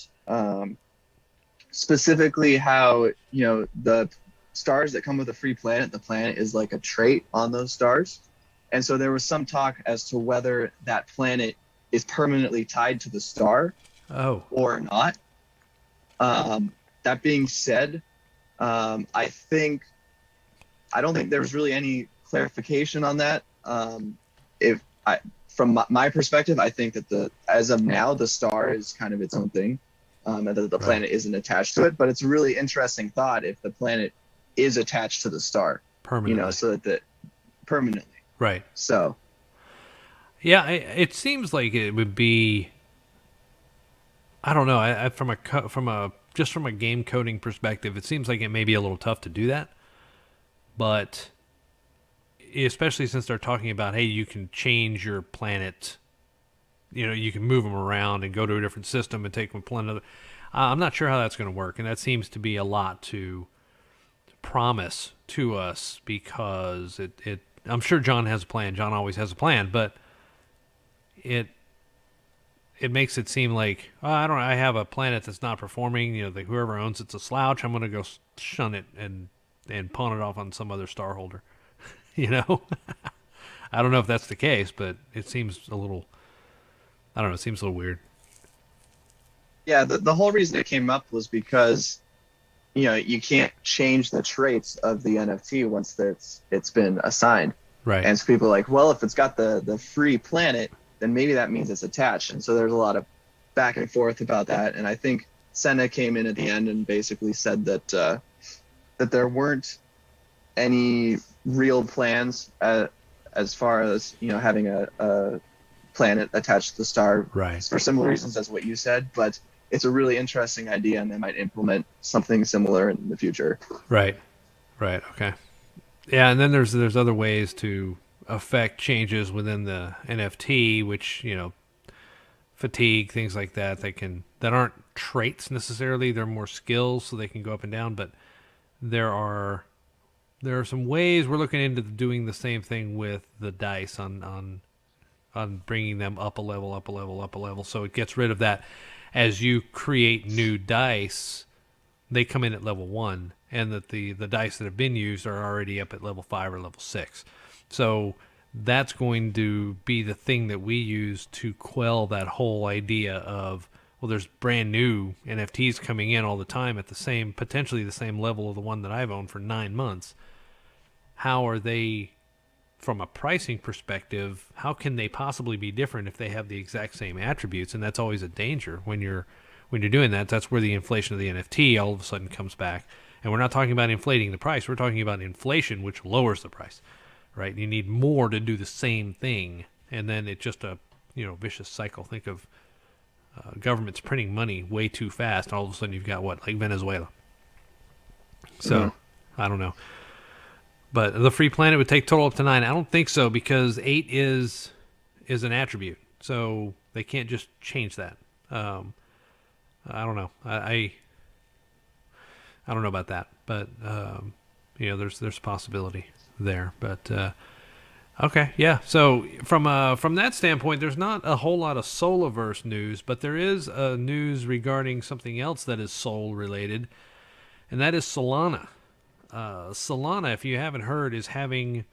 Speaker 4: specifically how, the stars that come with a free planet, the planet is like a trait on those stars. And so there was some talk as to whether that planet is permanently tied to the star
Speaker 1: Oh.
Speaker 4: or not. That being said, I don't think there's really any clarification on that. From my perspective, I think that as of now, the star is kind of its own thing, and that the planet isn't attached to it. But it's a really interesting thought if the planet is attached to the star,
Speaker 1: Permanently.
Speaker 4: so that permanently.
Speaker 1: Right.
Speaker 4: So,
Speaker 1: yeah, it seems like it would be. I don't know. From a game coding perspective, it seems like it may be a little tough to do that. But especially since they're talking about, hey, you can change your planet. You can move them around and go to a different system and take them to another. I'm not sure how that's going to work, and that seems to be a lot to promise to us because it. I'm sure John has a plan. John always has a plan, but it makes it seem like I have a planet that's not performing. Whoever owns it's a slouch. I'm going to go shun it and pawn it off on some other star holder. I don't know if that's the case, but it seems a little. I don't know. It seems a little weird.
Speaker 4: yeah, the whole reason it came up was because you can't change the traits of the NFT once it's been assigned.
Speaker 1: Right.
Speaker 4: And so people are like, well, if it's got the free planet, then maybe that means it's attached. And so there's a lot of back and forth about that. And I think Senna came in at the end and basically said that that there weren't any real plans as far as having a planet attached to the star,
Speaker 1: Right.
Speaker 4: for similar reasons as what you said. But it's a really interesting idea, and they might implement something similar in the future.
Speaker 1: Right. Okay. Yeah, and then there's other ways to affect changes within the NFT, which fatigue, things like that. That aren't traits necessarily. They're more skills, so they can go up and down. But there are some ways we're looking into doing the same thing with the dice on bringing them up a level, so it gets rid of that. As you create new dice, they come in at level 1, and that the dice that have been used are already up at level 5 or level 6. So that's going to be the thing that we use to quell that whole idea of, well, there's brand new NFTs coming in all the time at potentially the same level of the one that I've owned for 9 months. How are they, from a pricing perspective, how can they possibly be different if they have the exact same attributes? And that's always a danger when you're doing that. That's where the inflation of the NFT all of a sudden comes back. And we're not talking about inflating the price. We're talking about inflation, which lowers the price, right? You need more to do the same thing. And then it's just a vicious cycle. Think of governments printing money way too fast. And all of a sudden you've got like Venezuela. So, I don't know. But the free planet would take total up to 9. I don't think so, because 8 is an attribute, so they can't just change that. I don't know. I don't know about that, but there's a possibility there. But okay, yeah. So from that standpoint, there's not a whole lot of Solaverse news, but there is news regarding something else that is Sol related, and that is Solana. Solana, if you haven't heard, is having,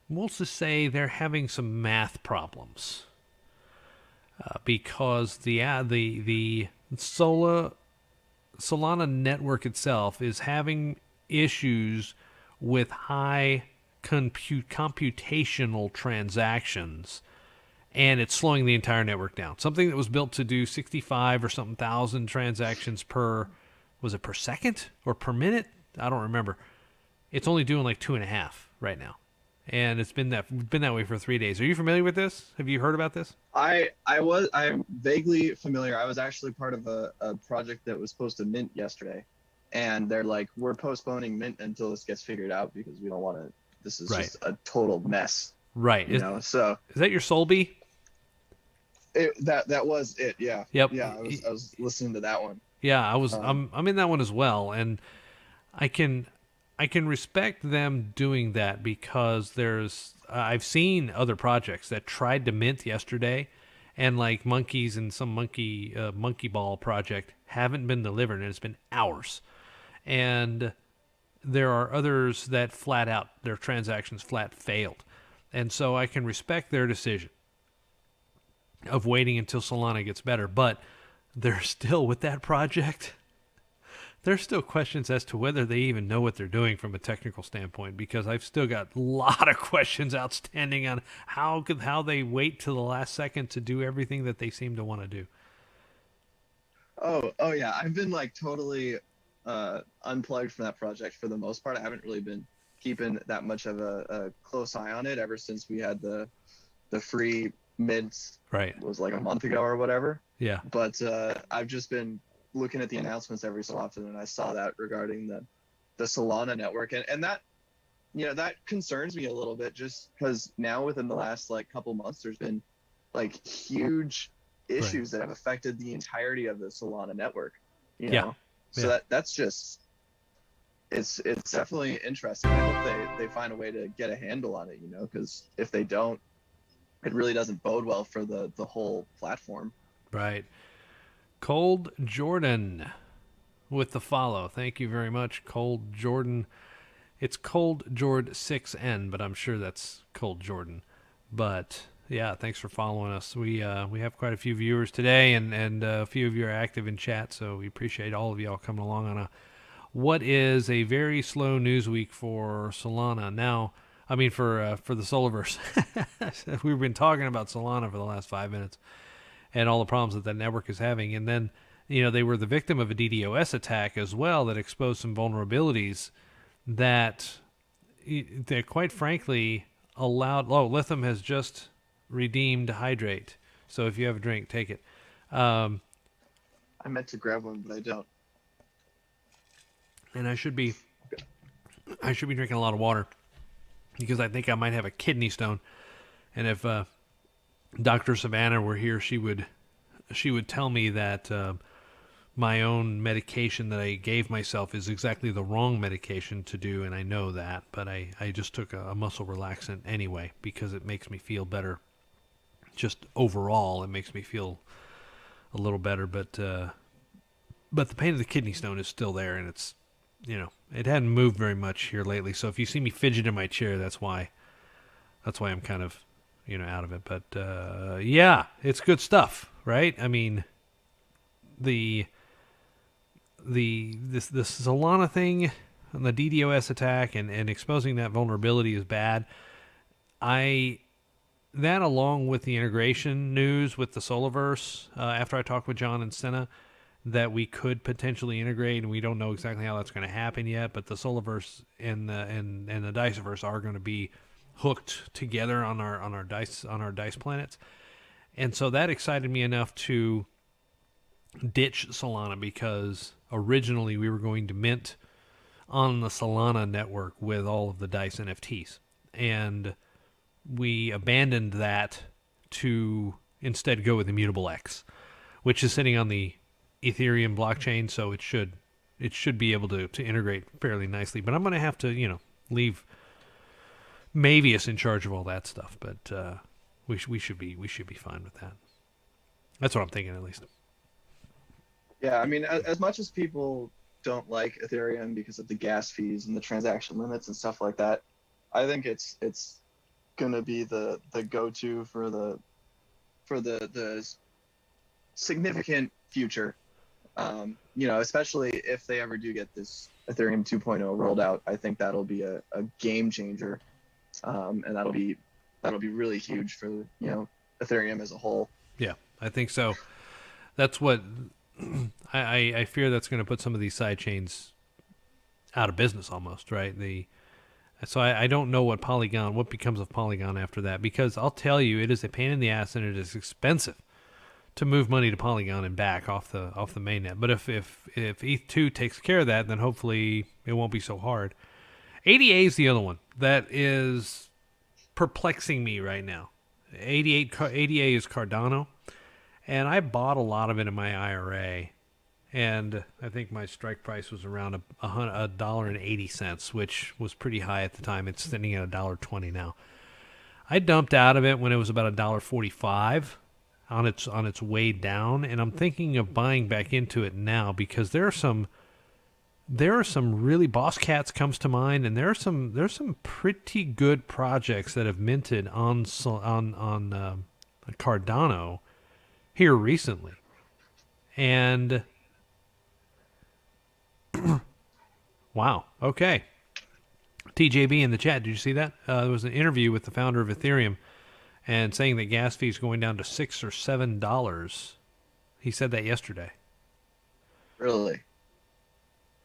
Speaker 1: we'll just say they're having some math problems because the Solana network itself is having issues with high computational transactions, and it's slowing the entire network down. Something that was built to do 65 or something thousand transactions per second or per minute? I don't remember. It's only doing like 2.5 right now, and it's been that way for 3 days. Are you familiar with this? Have you heard about this?
Speaker 4: I'm vaguely familiar. I was actually part of a project that was supposed to mint yesterday, and they're like, we're postponing mint until this gets figured out because we don't want to. This is just a total mess.
Speaker 1: Right.
Speaker 4: So
Speaker 1: is that your Solby?
Speaker 4: that was it. Yeah.
Speaker 1: Yep.
Speaker 4: Yeah. I was listening to that one.
Speaker 1: Yeah, I'm in that one as well, and I can respect them doing that because I've seen other projects that tried to mint yesterday, and like monkeys and some monkey ball project haven't been delivered, and it's been hours. And there are others that flat out their transactions flat failed, and so I can respect their decision of waiting until Solana gets better. But there's still, with that project, there's still questions as to whether they even know what they're doing from a technical standpoint, because I've still got a lot of questions outstanding on how they wait till the last second to do everything that they seem to want to do.
Speaker 4: Oh yeah, I've been like totally unplugged from that project for the most part. I haven't really been keeping that much of a close eye on it ever since we had the free mints.
Speaker 1: Right.
Speaker 4: It was like a month ago or whatever.
Speaker 1: Yeah.
Speaker 4: But I've just been looking at the announcements every so often, and I saw that regarding the Solana network, and that, that concerns me a little bit, just because now within the last like couple months there's been like huge issues that have affected the entirety of the Solana network. You know? So that's just it's definitely interesting. I hope they find a way to get a handle on it, because if they don't, it really doesn't bode well for the whole platform.
Speaker 1: Right. Cold Jordan with the follow. Thank you very much, Cold Jordan. It's Cold Jord 6N, but I'm sure that's Cold Jordan. But yeah, thanks for following us. We have quite a few viewers today, and a few of you are active in chat, so we appreciate all of y'all coming along on what is a very slow news week for Solana. Now, I mean for the Solaverse. We've been talking about Solana for the last 5 minutes and all the problems that network is having, and then they were the victim of a DDoS attack as well that exposed some vulnerabilities that quite frankly allowed. Lithium has just redeemed hydrate, so if you have a drink, take it.
Speaker 4: I meant to grab one, but I don't.
Speaker 1: And I should be drinking a lot of water because I think I might have a kidney stone. And if Dr. Savannah were here, she would tell me that my own medication that I gave myself is exactly the wrong medication to do, and I know that. But I just took a muscle relaxant anyway because it makes me feel better. Just overall, it makes me feel a little better. But the pain of the kidney stone is still there, and it's it hadn't moved very much here lately. So if you see me fidget in my chair, that's why I'm kind of out of it. But yeah, it's good stuff, right? I mean, this Solana thing and the DDoS attack and exposing that vulnerability is bad. That along with the integration news with the Solaverse, after I talked with John and Senna, that we could potentially integrate, and we don't know exactly how that's going to happen yet, but the Solaverse and the Diceverse are going to be hooked together on our dice planets. And so that excited me enough to ditch Solana, because originally we were going to mint on the Solana network with all of the dice NFTs, and we abandoned that to instead go with Immutable X, which is sitting on the Ethereum blockchain, so it should be able to integrate fairly nicely. But I'm going to have to leave Mavius in charge of all that stuff. But we should be fine with that. That's what I'm thinking, at least.
Speaker 4: Yeah, I mean, as much as people don't like Ethereum because of the gas fees and the transaction limits and stuff like that, I think it's gonna be the go-to for the significant future. Especially if they ever do get this Ethereum 2.0 rolled out, I think that'll be a game changer, and that'll be really huge for Ethereum as a whole. Yeah,
Speaker 1: I think so. That's what I fear. That's going to put some of these side chains out of business almost, right? So I don't know what becomes of Polygon after that, because I'll tell you, it is a pain in the ass and it is expensive to move money to Polygon and back off the mainnet. But if ETH2 takes care of that, then hopefully it won't be so hard. ADA is the other one that is perplexing me right now. ADA is Cardano, and I bought a lot of it in my IRA, and I think my strike price was around $1.80, which was pretty high at the time. It's sitting at $1.20 now. I dumped out of it when it was about $1.45 on its way down, and I'm thinking of buying back into it now because there are some really, Boss Cats comes to mind, and there's some pretty good projects that have minted on Cardano here recently, and wow, okay. TJB in the chat, did you see that? There was an interview with the founder of Ethereum, and saying that gas fees going down to $6 or $7. He said that yesterday.
Speaker 4: Really?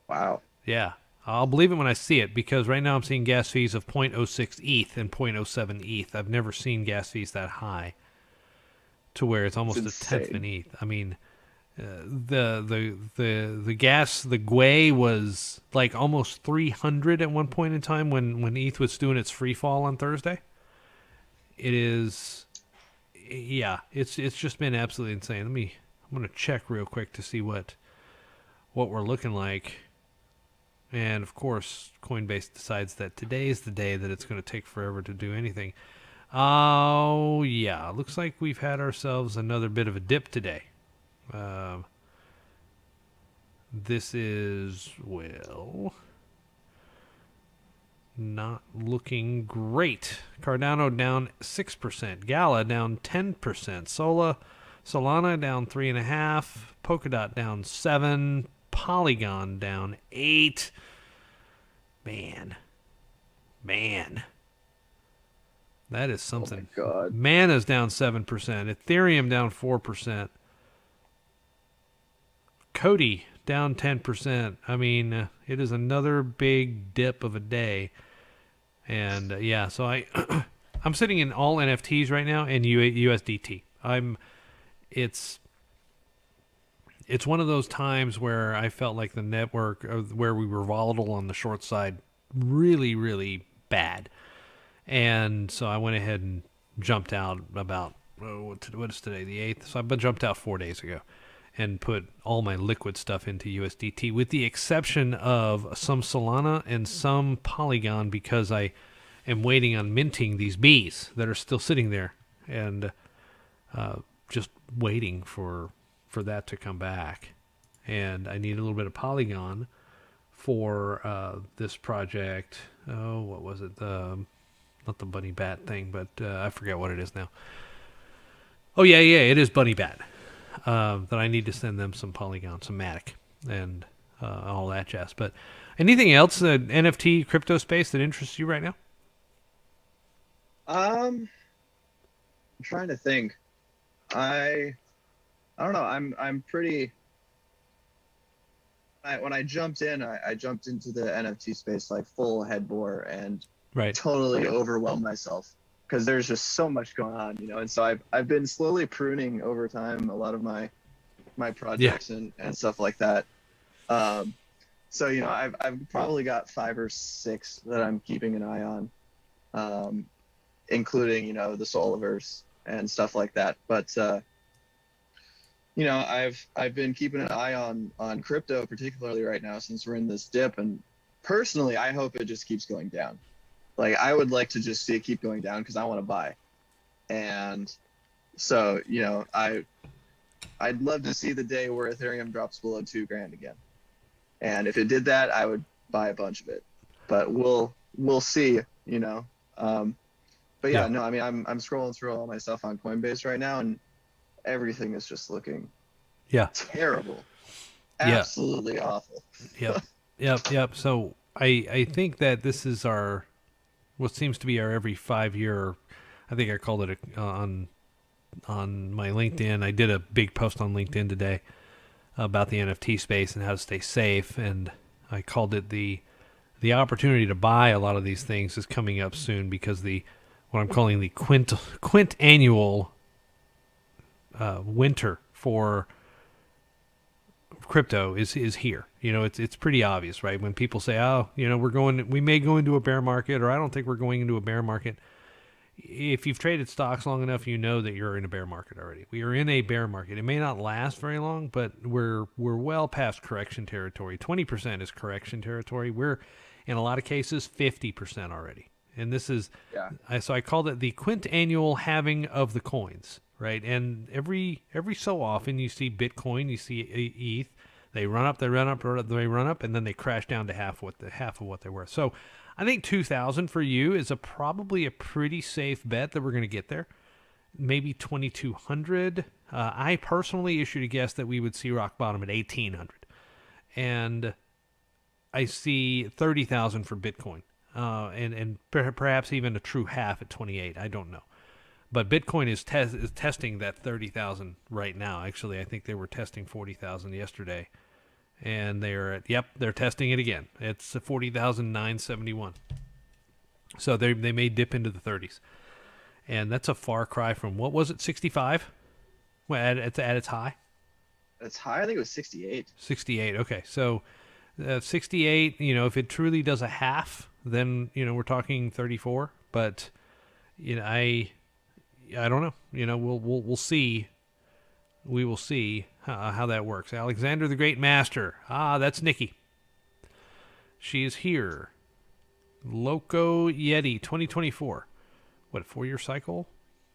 Speaker 4: Wow.
Speaker 1: Yeah, I'll believe it when I see it, because right now I'm seeing gas fees of 0.06 ETH and 0.07 ETH. I've never seen gas fees that high to where it's almost a tenth of an ETH. I mean, the gas, the Gwei was like almost 300 at one point in time when ETH was doing its free fall on Thursday. It is, yeah, it's just been absolutely insane. I'm going to check real quick to see what we're looking like. And, of course, Coinbase decides that today is the day that it's going to take forever to do anything. Oh, yeah. Looks like we've had ourselves another bit of a dip today. This is, well, not looking great. Cardano down 6%. Gala down 10%. Solana down 3.5%. Polkadot down 7%. Polygon down 8%. Man. That is something.
Speaker 4: Oh my God.
Speaker 1: Mana's down 7%. Ethereum down 4%. Cody down 10%. I mean, it is another big dip of a day. And yeah, so I'm sitting in all NFTs right now and USDT. It's one of those times where I felt like the network, where we were volatile on the short side, really, really bad. And so I went ahead and jumped out about, what is today, the 8th? So I jumped out 4 days ago and put all my liquid stuff into USDT, with the exception of some Solana and some Polygon, because I am waiting on minting these bees that are still sitting there, and just waiting for that to come back. And I need a little bit of Polygon for this project. Oh, what was it? Not the bunny bat thing, but I forget what it is now. Oh, yeah, it is bunny bat. That I need to send them some Polygon, some Matic, and all that jazz. But anything else, the NFT crypto space, that interests you right now?
Speaker 4: I'm trying to think. I don't know. I'm pretty. When I jumped in, I jumped into the NFT space like full head bore and totally overwhelmed myself, because there's just so much going on, And so I've been slowly pruning over time a lot of my projects and stuff like that. So I've probably got 5 or 6 that I'm keeping an eye on, including the Solaverse and stuff like that. But I've been keeping an eye on crypto, particularly right now since we're in this dip. And personally, I hope it just keeps going down. Like, I would like to just see it keep going down because I want to buy. And so, I'd love to see the day where Ethereum drops below $2,000 again. And if it did that, I would buy a bunch of it. But we'll see, But yeah, no, I mean, I'm scrolling through all my stuff on Coinbase right now, and everything is just looking terrible. Absolutely awful.
Speaker 1: Yep. So I think that this is what seems to be our every 5-year, I think I called it on my LinkedIn. I did a big post on LinkedIn today about the NFT space and how to stay safe, and I called it the opportunity to buy a lot of these things is coming up soon, because what I'm calling the quintannual winter for crypto is here. It's pretty obvious, right? When people say, we may go into a bear market, or I don't think we're going into a bear market. if you've traded stocks long enough, you know that you're in a bear market already. We are in a bear market. It may not last very long, but we're well past correction territory. 20% is correction territory. We're in a lot of cases 50% already. And this is so I called it the quintannual halving of the coins, right? And every so often you see Bitcoin, you see ETH, they run up, they run up, they run up, and then they crash down to half of what they're worth. So I think 2,000 for you is probably a pretty safe bet that we're going to get there. Maybe 2,200. I personally issued a guess that we would see rock bottom at 1,800, and I see 30,000 for Bitcoin, and perhaps even a true half at 28. I don't know, but Bitcoin is testing that 30,000 right now. Actually, I think they were testing 40,000 yesterday. And they're testing it again. It's 40,971. So they may dip into the 30s. And that's a far cry from, what was it, 65? Well, at its high?
Speaker 4: It's high. I think it was 68.
Speaker 1: 68, okay. So 68, if it truly does a half, then, we're talking 34. But, I don't know. We'll see. We will see how that works. Alexander the Great Master. That's Nikki. She is here. Loco Yeti 2024. What, 4-year cycle?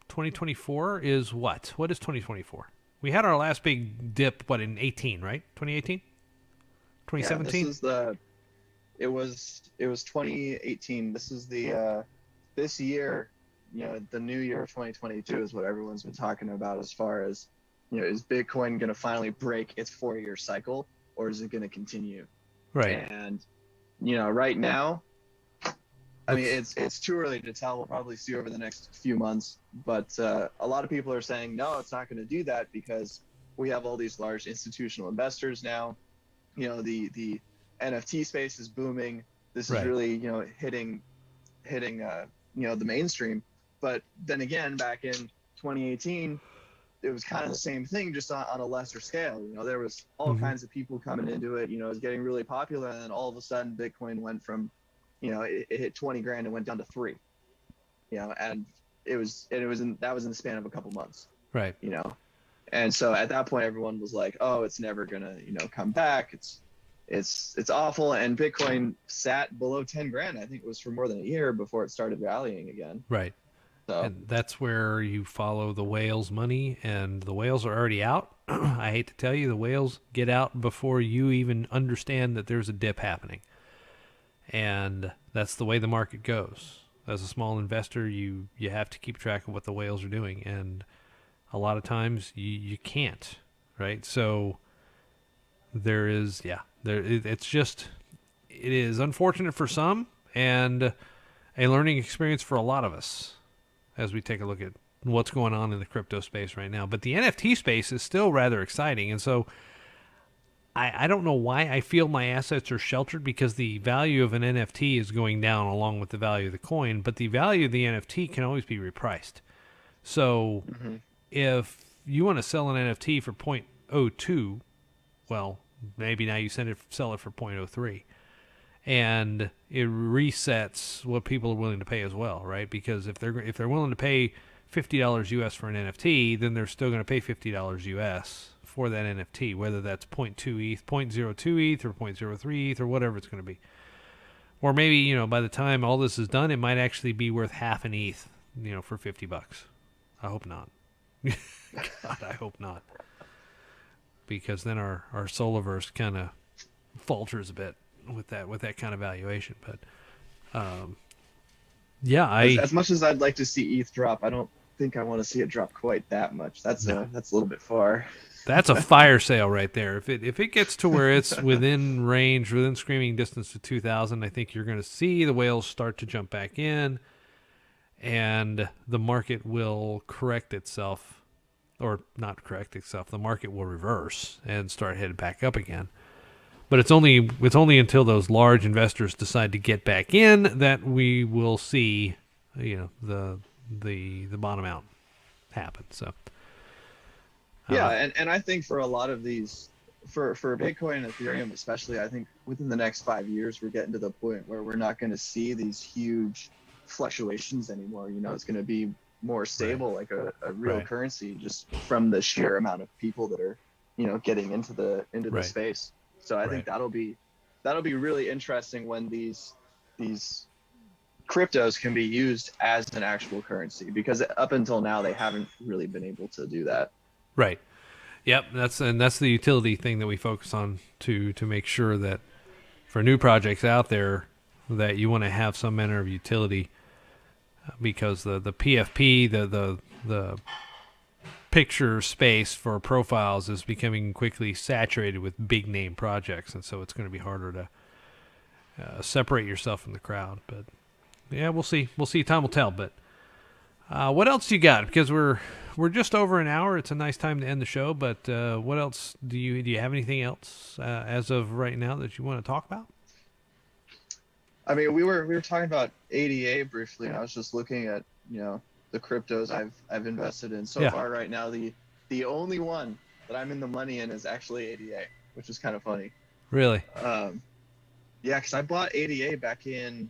Speaker 1: 2024 is what? What is 2024? We had our last big dip, in 18, right? 2018? 2017?
Speaker 4: Yeah, it was 2018. This is this year, the new year of 2022 is what everyone's been talking about as far as, is Bitcoin going to finally break its 4-year cycle, or is it going to continue?
Speaker 1: Right.
Speaker 4: And, right now, I mean, it's too early to tell. We'll probably see over the next few months. But a lot of people are saying, no, it's not going to do that because we have all these large institutional investors now. The NFT space is booming. This is really, hitting the mainstream. But then again, back in 2018, it was kind of the same thing, just on a lesser scale. There was all kinds of people coming into it. It was getting really popular, and then all of a sudden, Bitcoin went from, it hit 20 grand and went down to 3. And that was in the span of a couple months.
Speaker 1: Right.
Speaker 4: And so at that point, everyone was like, "Oh, it's never gonna, come back. It's awful." And Bitcoin sat below 10 grand. I think it was for more than a year before it started rallying again.
Speaker 1: Right.
Speaker 4: So.
Speaker 1: And that's where you follow the whales' money, and the whales are already out. I hate to tell you, the whales get out before you even understand that there's a dip happening. And that's the way the market goes. As a small investor, you have to keep track of what the whales are doing, and a lot of times you can't, right? So it is unfortunate for some, and a learning experience for a lot of us as we take a look at what's going on in the crypto space right now. But the NFT space is still rather exciting. And so I don't know why I feel my assets are sheltered, because the value of an NFT is going down along with the value of the coin, but the value of the NFT can always be repriced. So if you want to sell an NFT for 0.02, well, maybe now you sell it for 0.03. And it resets what people are willing to pay as well, right? Because if they're willing to pay $50 US for an NFT, then they're still going to pay $50 US for that NFT, whether that's 0.2 ETH, 0.02 ETH, or 0.03 ETH, or whatever it's going to be. Or maybe, by the time all this is done, it might actually be worth half an ETH, for $50. I hope not. God, I hope not. Because then our Solaverse kind of falters a bit with that kind of valuation. But as much
Speaker 4: as I'd like to see ETH drop, I don't think I want to see it drop quite that much. That's a little bit far.
Speaker 1: That's a fire sale right there. If it gets to where it's within range, within screaming distance to 2,000, I think you're going to see the whales start to jump back in, and the market will correct itself, or not correct itself. The market will reverse and start headed back up again. But it's only until those large investors decide to get back in that we will see, the bottom out happen. So
Speaker 4: and I think for a lot of these, for Bitcoin and Ethereum especially, I think within the next 5 years we're getting to the point where we're not going to see these huge fluctuations anymore. You know, it's going to be more stable, like a real
Speaker 1: Right.
Speaker 4: currency, just from the sheer amount of people that are, you know, getting into the
Speaker 1: Right.
Speaker 4: space. So I think that'll be really interesting when these cryptos can be used as an actual currency, because up until now they haven't really been able to do that.
Speaker 1: Right. Yep. That's the utility thing that we focus on to make sure that for new projects out there that you want to have some manner of utility, because the PFP, the picture space for profiles is becoming quickly saturated with big name projects, and so it's going to be harder to separate yourself from the crowd. But yeah, we'll see. Time will tell. But what else you got? Because we're just over an hour. It's a nice time to end the show. But what else do you have anything else as of right now that you want to talk about?
Speaker 4: I mean, we were talking about ADA briefly. I was just looking at, you know, the cryptos I've invested in so far right now. The only one that I'm in the money in is actually ADA, which is kind of funny.
Speaker 1: Really?
Speaker 4: Yeah, because I bought ADA back in,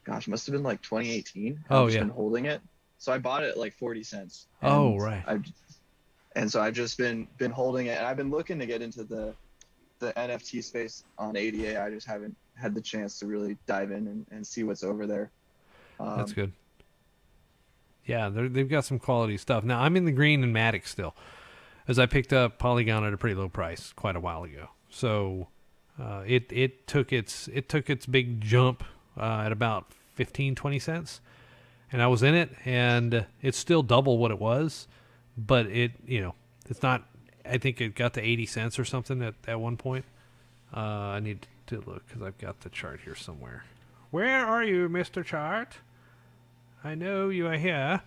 Speaker 4: gosh, must have been like 2018.
Speaker 1: Oh,
Speaker 4: I've just
Speaker 1: yeah.
Speaker 4: been holding it. So I bought it at like 40 cents.
Speaker 1: Oh, right.
Speaker 4: And so I've just been holding it, and I've been looking to get into the NFT space on ADA. I just haven't had the chance to really dive in and see what's over there.
Speaker 1: That's good. Yeah, they've got some quality stuff. Now, I'm in the green in Matic still, as I picked up Polygon at a pretty low price quite a while ago. So it took its big jump at about 15-20 cents, and I was in it, and it's still double what it was, but it's not. I think it got to 80 cents or something at one point. I need to look because I've got the chart here somewhere. Where are you, Mr. Chart? I know you are here.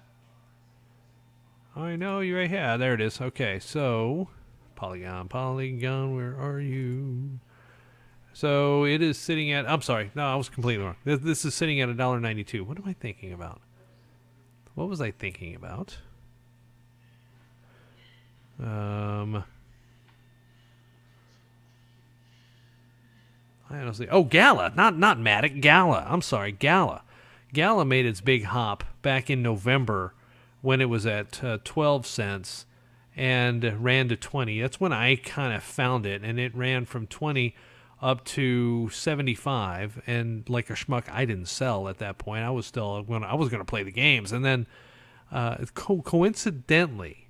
Speaker 1: There it is. Okay, so Polygon, where are you? So it is sitting at. I'm sorry, no, I was completely wrong. This is sitting at $1.92. What am I thinking about? What was I thinking about? I honestly. Oh, Gala, not Matic. Gala. I'm sorry, Gala. Gala made its big hop back in November when it was at 12 cents and ran to 20. That's when I kind of found it, and it ran from 20 up to 75. And like a schmuck, I didn't sell at that point. I was going to play the games, and then coincidentally,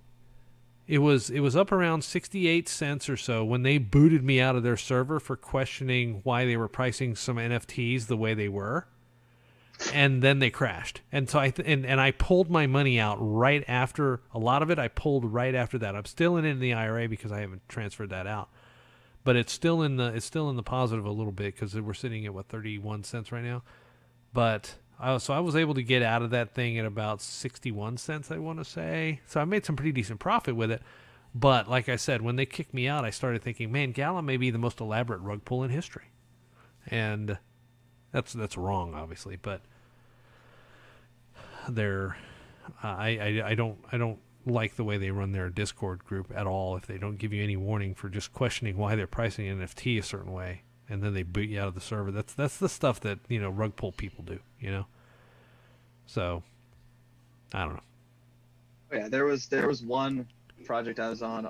Speaker 1: it was up around 68 cents or so when they booted me out of their server for questioning why they were pricing some NFTs the way they were. And then they crashed. And so I pulled my money out right after. A lot of it I pulled right after that. I'm still in the IRA because I haven't transferred that out. But it's still in the positive a little bit because we're sitting at 31 cents right now. But so I was able to get out of that thing at about 61 cents, I want to say. So I made some pretty decent profit with it. But like I said, when they kicked me out, I started thinking, man, Gala may be the most elaborate rug pull in history. And that's wrong, obviously, but they're I don't like the way they run their Discord group at all. If they don't give you any warning for just questioning why they're pricing an NFT a certain way, and then they boot you out of the server. That's the stuff that rug pull people do. So I don't know.
Speaker 4: Yeah, there was one project I was on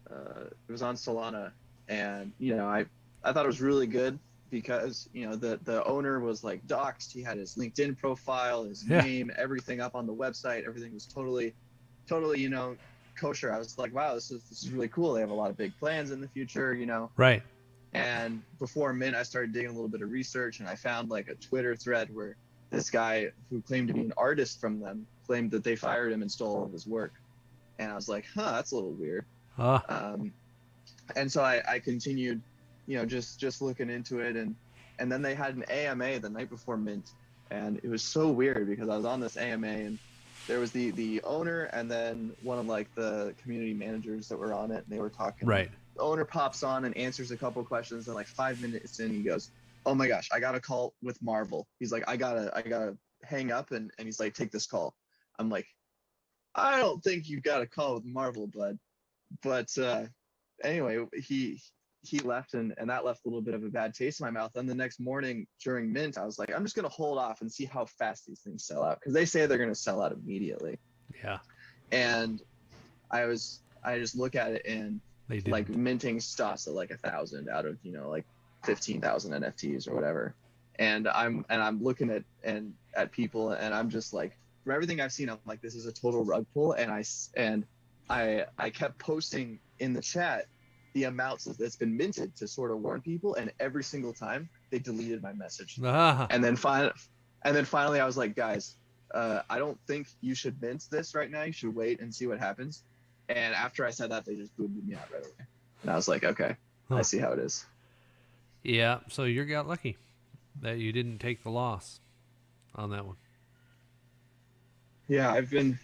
Speaker 4: it was on Solana, and I thought it was really good because the owner was like doxxed. He had his LinkedIn profile, his name, everything up on the website. Everything was totally kosher. I was like, wow, this is really cool. They have a lot of big plans in the future,
Speaker 1: Right.
Speaker 4: And before mint, I started digging a little bit of research, and I found like a Twitter thread where this guy who claimed to be an artist from them claimed that they fired him and stole all of his work. And I was like, that's a little weird. And so I continued, just looking into it, and then they had an AMA the night before mint, and it was so weird because I was on this AMA, and there was the owner and then one of like the community managers that were on it, and they were talking.
Speaker 1: Right.
Speaker 4: The owner pops on and answers a couple questions, and like 5 minutes in, he goes, "Oh my gosh, I got a call with Marvel." He's like, I gotta hang up, and he's like, "Take this call." I'm like, I don't think you got a call with Marvel, bud. But anyway, he he left, and that left a little bit of a bad taste in my mouth. Then the next morning during mint, I was like, I'm just going to hold off and see how fast these things sell out, because they say they're going to sell out immediately.
Speaker 1: Yeah.
Speaker 4: And I just look at it, and like minting stops at like 1,000 out of, you know, like 15,000 NFTs or whatever. And I'm looking at people, and I'm just like, from everything I've seen, I'm like, this is a total rug pull. And I kept posting in the chat the amounts that's been minted to sort of warn people, and every single time they deleted my message. And then finally I was like, guys, I don't think you should mint this right now. You should wait and see what happens. And after I said that, they just booted me out right away. And I was like, okay, I see how it is.
Speaker 1: Yeah, so you got lucky that you didn't take the loss on that one.
Speaker 4: Yeah, I've been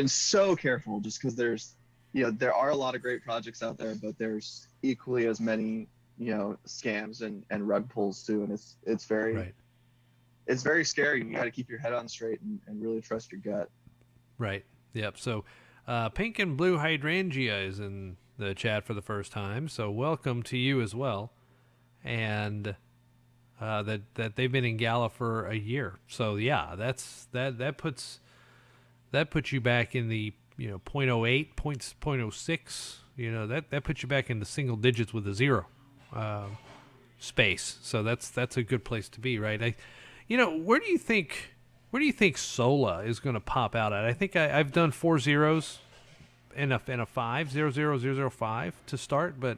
Speaker 4: so careful, just because there's, you know, there are a lot of great projects out there, but there's equally as many, you know, scams and rug pulls too, and it's very it's very scary. You got to keep your head on straight and really trust your gut. Right.
Speaker 1: Yep. So, Pink and Blue Hydrangea is in the chat for the first time, so welcome to you as well. And that they've been in Gala for a year. So yeah, that puts you back in the, you know, 0.08, 0.06, you know, that puts you back in the single digits with a zero space. So that's a good place to be, right? You know, where do you think Sola is going to pop out at? I think I've done 4 zeros and a 5, 00005 to start, but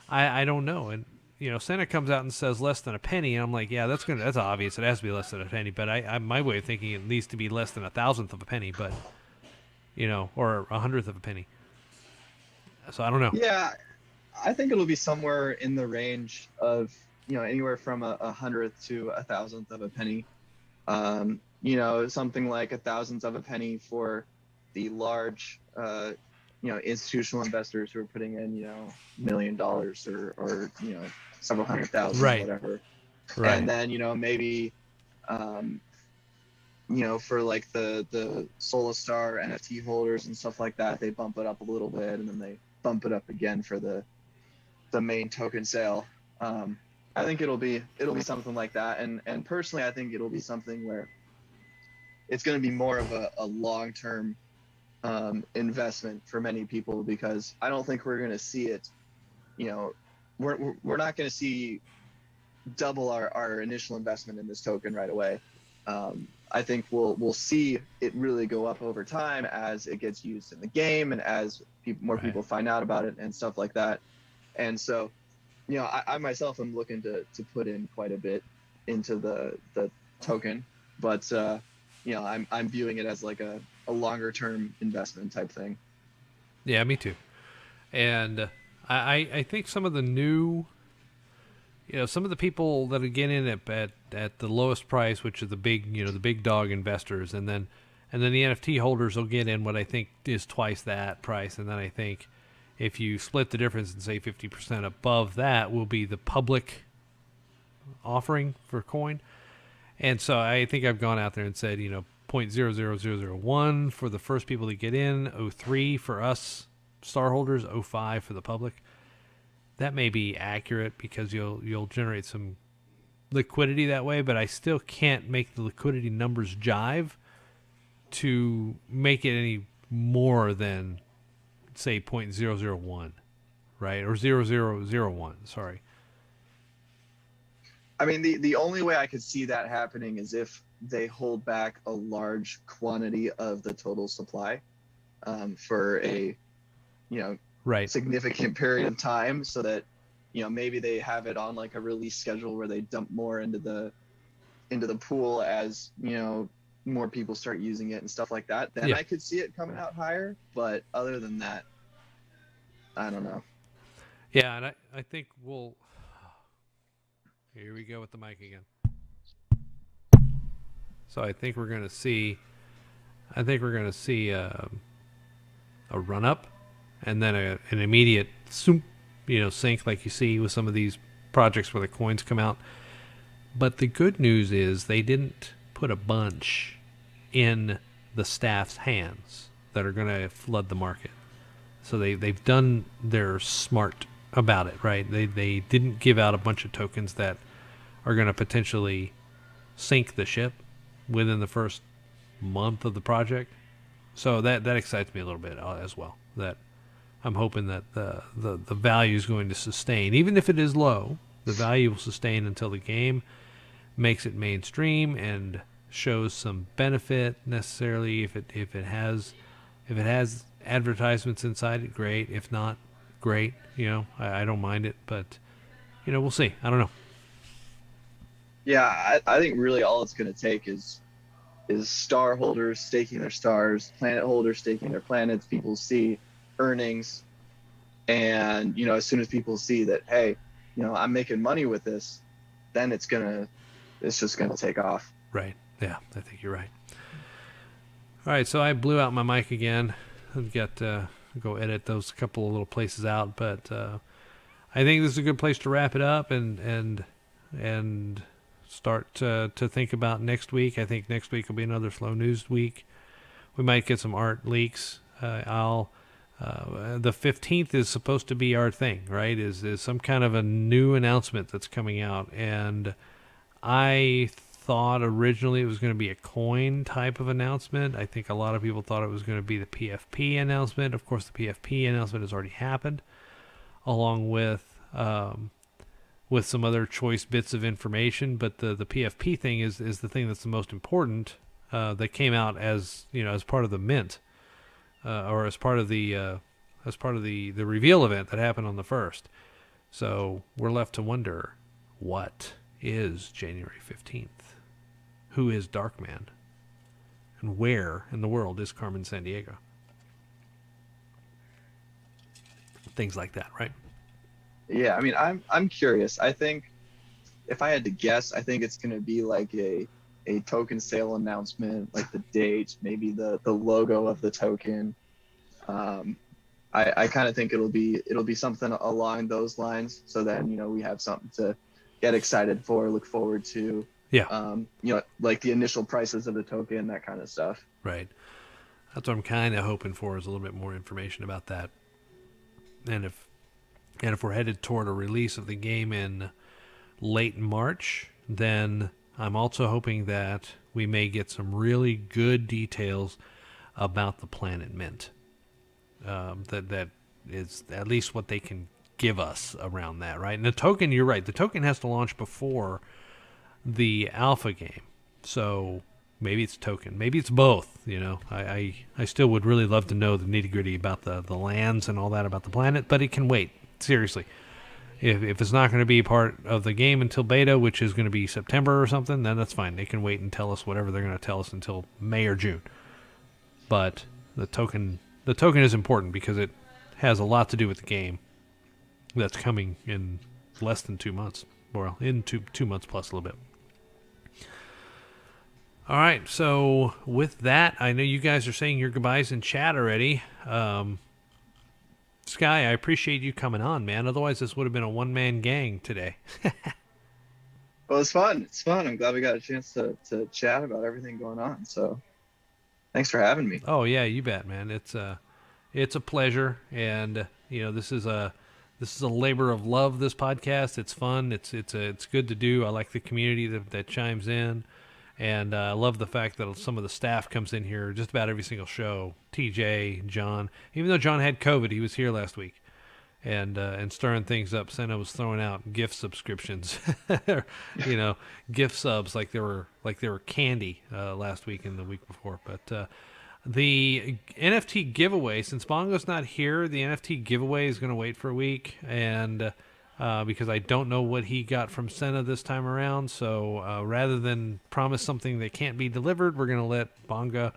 Speaker 1: I don't know. And you know, Santa comes out and says less than a penny, and I'm like, yeah, that's obvious. It has to be less than a penny. But my way of thinking, it needs to be less than 1,000th of a penny, but you know, or 100th of a penny. So I don't know.
Speaker 4: Yeah, I think it'll be somewhere in the range of, you know, anywhere from a 100th to 1,000th of a penny. You know, something like 1,000th of a penny for the large, you know, institutional investors who are putting in, you know, $1 million or you know, several 100,000, whatever. Right. And then, you know, maybe, you know, for like the Solastar NFT holders and stuff like that, they bump it up a little bit, and then they bump it up again for the main token sale. I think it'll be something like that. And personally, I think it'll be something where it's going to be more of a long-term investment for many people, because I don't think we're going to see it, you know, we're not going to see double our initial investment in this token right away. I think we'll see it really go up over time as it gets used in the game, and as more people find out about it and stuff like that. And so, you know, I myself am looking to put in quite a bit into the token, but you know, I'm viewing it as like a longer term investment type thing.
Speaker 1: Yeah, me too. And I think some of the new, you know, some of the people that get in at the lowest price, which is the big dog investors, and then the NFT holders will get in what I think is twice that price. And then I think if you split the difference and say 50% above that will be the public offering for coin. And so I think I've gone out there and said, you know, 0.00001 for the first people to get in, 03 for us star holders, 05 for the public. That may be accurate because you'll generate some liquidity that way, but I still can't make the liquidity numbers jive to make it any more than, say, 0.001, right? Or 0001, sorry.
Speaker 4: I mean, the only way I could see that happening is if they hold back a large quantity of the total supply for a, you know, significant period of time, so that, you know, maybe they have it on like a release schedule where they dump more into the pool as, you know, more people start using it and stuff like that. Then I could see it coming out higher. But other than that, I don't know.
Speaker 1: Yeah, and I think we'll. Here we go with the mic again. So I think we're going to see a run up, and then an immediate sink like you see with some of these projects where the coins come out. But the good news is they didn't put a bunch in the staff's hands that are going to flood the market. So they've done their smart about it, right? They didn't give out a bunch of tokens that are going to potentially sink the ship within the first month of the project. So that excites me a little bit as well. That I'm hoping that the value is going to sustain, even if it is low. The value will sustain until the game makes it mainstream and shows some benefit necessarily. If it has advertisements inside it, great. If not, great. I don't mind it, but we'll see. I don't know.
Speaker 4: Yeah, I think really all it's going to take is star holders staking their stars, planet holders staking their planets. People see earnings, and as soon as people see that, hey, I'm making money with this, then it's just gonna take off.
Speaker 1: Right. Yeah, I think you're right. All right, so I blew out my mic again. I've got to go edit those couple of little places out, but I think this is a good place to wrap it up and start to think about next week. I think next week will be another slow news week. We might get some art leaks. The 15th is supposed to be our thing, right? Is some kind of a new announcement that's coming out, and I thought originally it was going to be a coin type of announcement. I think a lot of people thought it was going to be the PFP announcement. Of course, the PFP announcement has already happened, along with some other choice bits of information. But the PFP thing is the thing that's the most important. That came out as as part of the mint, or as part of the reveal event that happened on the 1st. So we're left to wonder, what is January 15th? Who is Darkman? And where in the world is Carmen Sandiego? Things like that, right?
Speaker 4: Yeah, I mean, I'm curious. I think if I had to guess, I think it's going to be like a token sale announcement, like the date, maybe the logo of the token. I kind of think it'll be something along those lines. So then we have something to get excited for, look forward to.
Speaker 1: Yeah.
Speaker 4: Like the initial prices of the token, that kind of stuff.
Speaker 1: Right. That's what I'm kind of hoping for, is a little bit more information about that. And if we're headed toward a release of the game in late March, then I'm also hoping that we may get some really good details about the Planet Mint. That is at least what they can give us around that, right? And the token, you're right, the token has to launch before the alpha game. So maybe it's token, maybe it's both. I still would really love to know the nitty-gritty about the lands and all that about the planet, but it can wait. Seriously. If it's not going to be part of the game until beta, which is going to be September or something, then that's fine. They can wait and tell us whatever they're going to tell us until May or June. But the token is important because it has a lot to do with the game that's coming in less than 2 months. Well, in 2 months plus a little bit. All right, so with that, I know you guys are saying your goodbyes in chat already. Sky, I appreciate you coming on, man. Otherwise, this would have been a one-man gang today.
Speaker 4: Well, it's fun. It's fun. I'm glad we got a chance to chat about everything going on. So thanks for having me.
Speaker 1: Oh, yeah, you bet, man. It's a pleasure. And, this is a labor of love, this podcast. It's fun. It's good to do. I like the community that chimes in. And I love the fact that some of the staff comes in here just about every single show. TJ, John. Even though John had COVID, he was here last week. And stirring things up. Senna was throwing out gift subscriptions. Gift subs like they were candy last week and the week before. But the NFT giveaway, since Bongo's not here, the NFT giveaway is going to wait for a week. And because I don't know what he got from Senna this time around. So rather than promise something that can't be delivered, we're going to let Bonga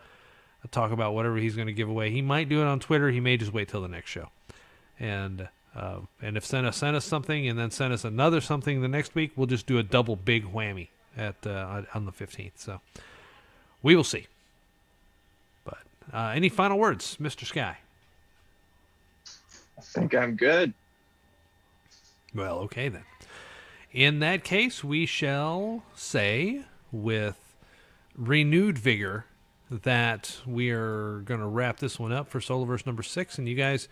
Speaker 1: talk about whatever he's going to give away. He might do it on Twitter. He may just wait till the next show. And if Senna sent us something and then sent us another something the next week, we'll just do a double big whammy on the 15th. So we will see. But any final words, Mr. Sky?
Speaker 4: I think I'm good.
Speaker 1: Well, okay then. In that case, we shall say with renewed vigor that we are going to wrap this one up for Solaverse number 6. And you guys,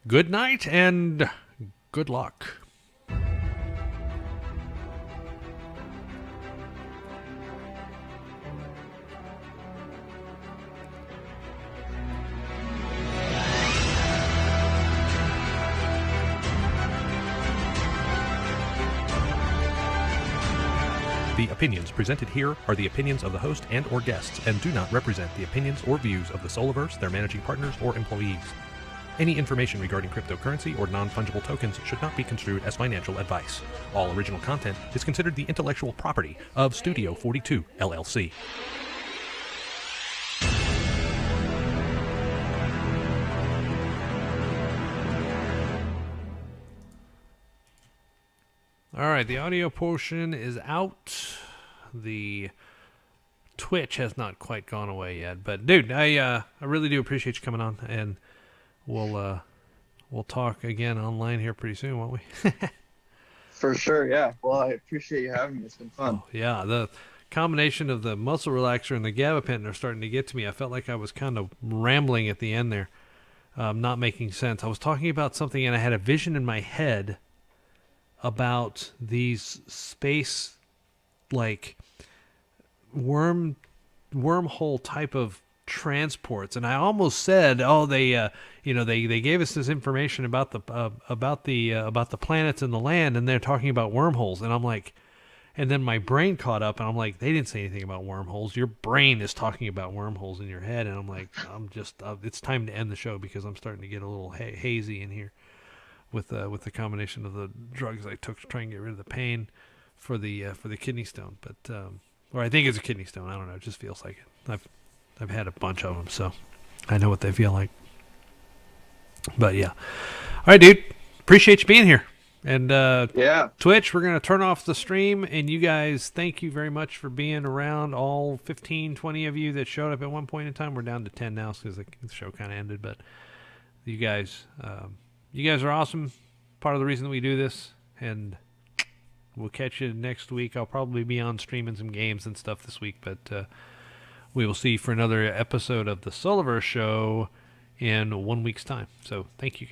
Speaker 1: good night and good luck.
Speaker 7: The opinions presented here are the opinions of the host and or guests and do not represent the opinions or views of the Solaverse, their managing partners, or employees. Any information regarding cryptocurrency or non-fungible tokens should not be construed as financial advice. All original content is considered the intellectual property of Studio 42, LLC.
Speaker 1: All right, the audio portion is out. The Twitch has not quite gone away yet, but dude, I really do appreciate you coming on, and we'll talk again online here pretty soon, won't we?
Speaker 4: For sure, yeah. Well, I appreciate you having me. It's been fun.
Speaker 1: Oh, yeah, the combination of the muscle relaxer and the gabapentin are starting to get to me. I felt like I was kind of rambling at the end there, not making sense. I was talking about something, and I had a vision in my head about these space, like wormhole type of transports, and I almost said, "Oh, they gave us this information about the planets and the land, and they're talking about wormholes." And I'm like, and then my brain caught up, and I'm like, "They didn't say anything about wormholes. Your brain is talking about wormholes in your head." And I'm like, it's time to end the show because I'm starting to get a little hazy in here with the combination of the drugs I took to try and get rid of the pain for the kidney stone. But or I think it's a kidney stone. I don't know. It just feels like it. I've had a bunch of them, so I know what they feel like. But yeah. All right, dude. Appreciate you being here. And
Speaker 4: Yeah.
Speaker 1: Twitch, we're going to turn off the stream. And you guys, thank you very much for being around. All 15, 20 of you that showed up at one point in time. We're down to 10 now because the show kind of ended. But you guys are awesome. Part of the reason that we do this. And we'll catch you next week. I'll probably be on streaming some games and stuff this week. But we will see you for another episode of the Solaverse Show in 1 week's time. So thank you.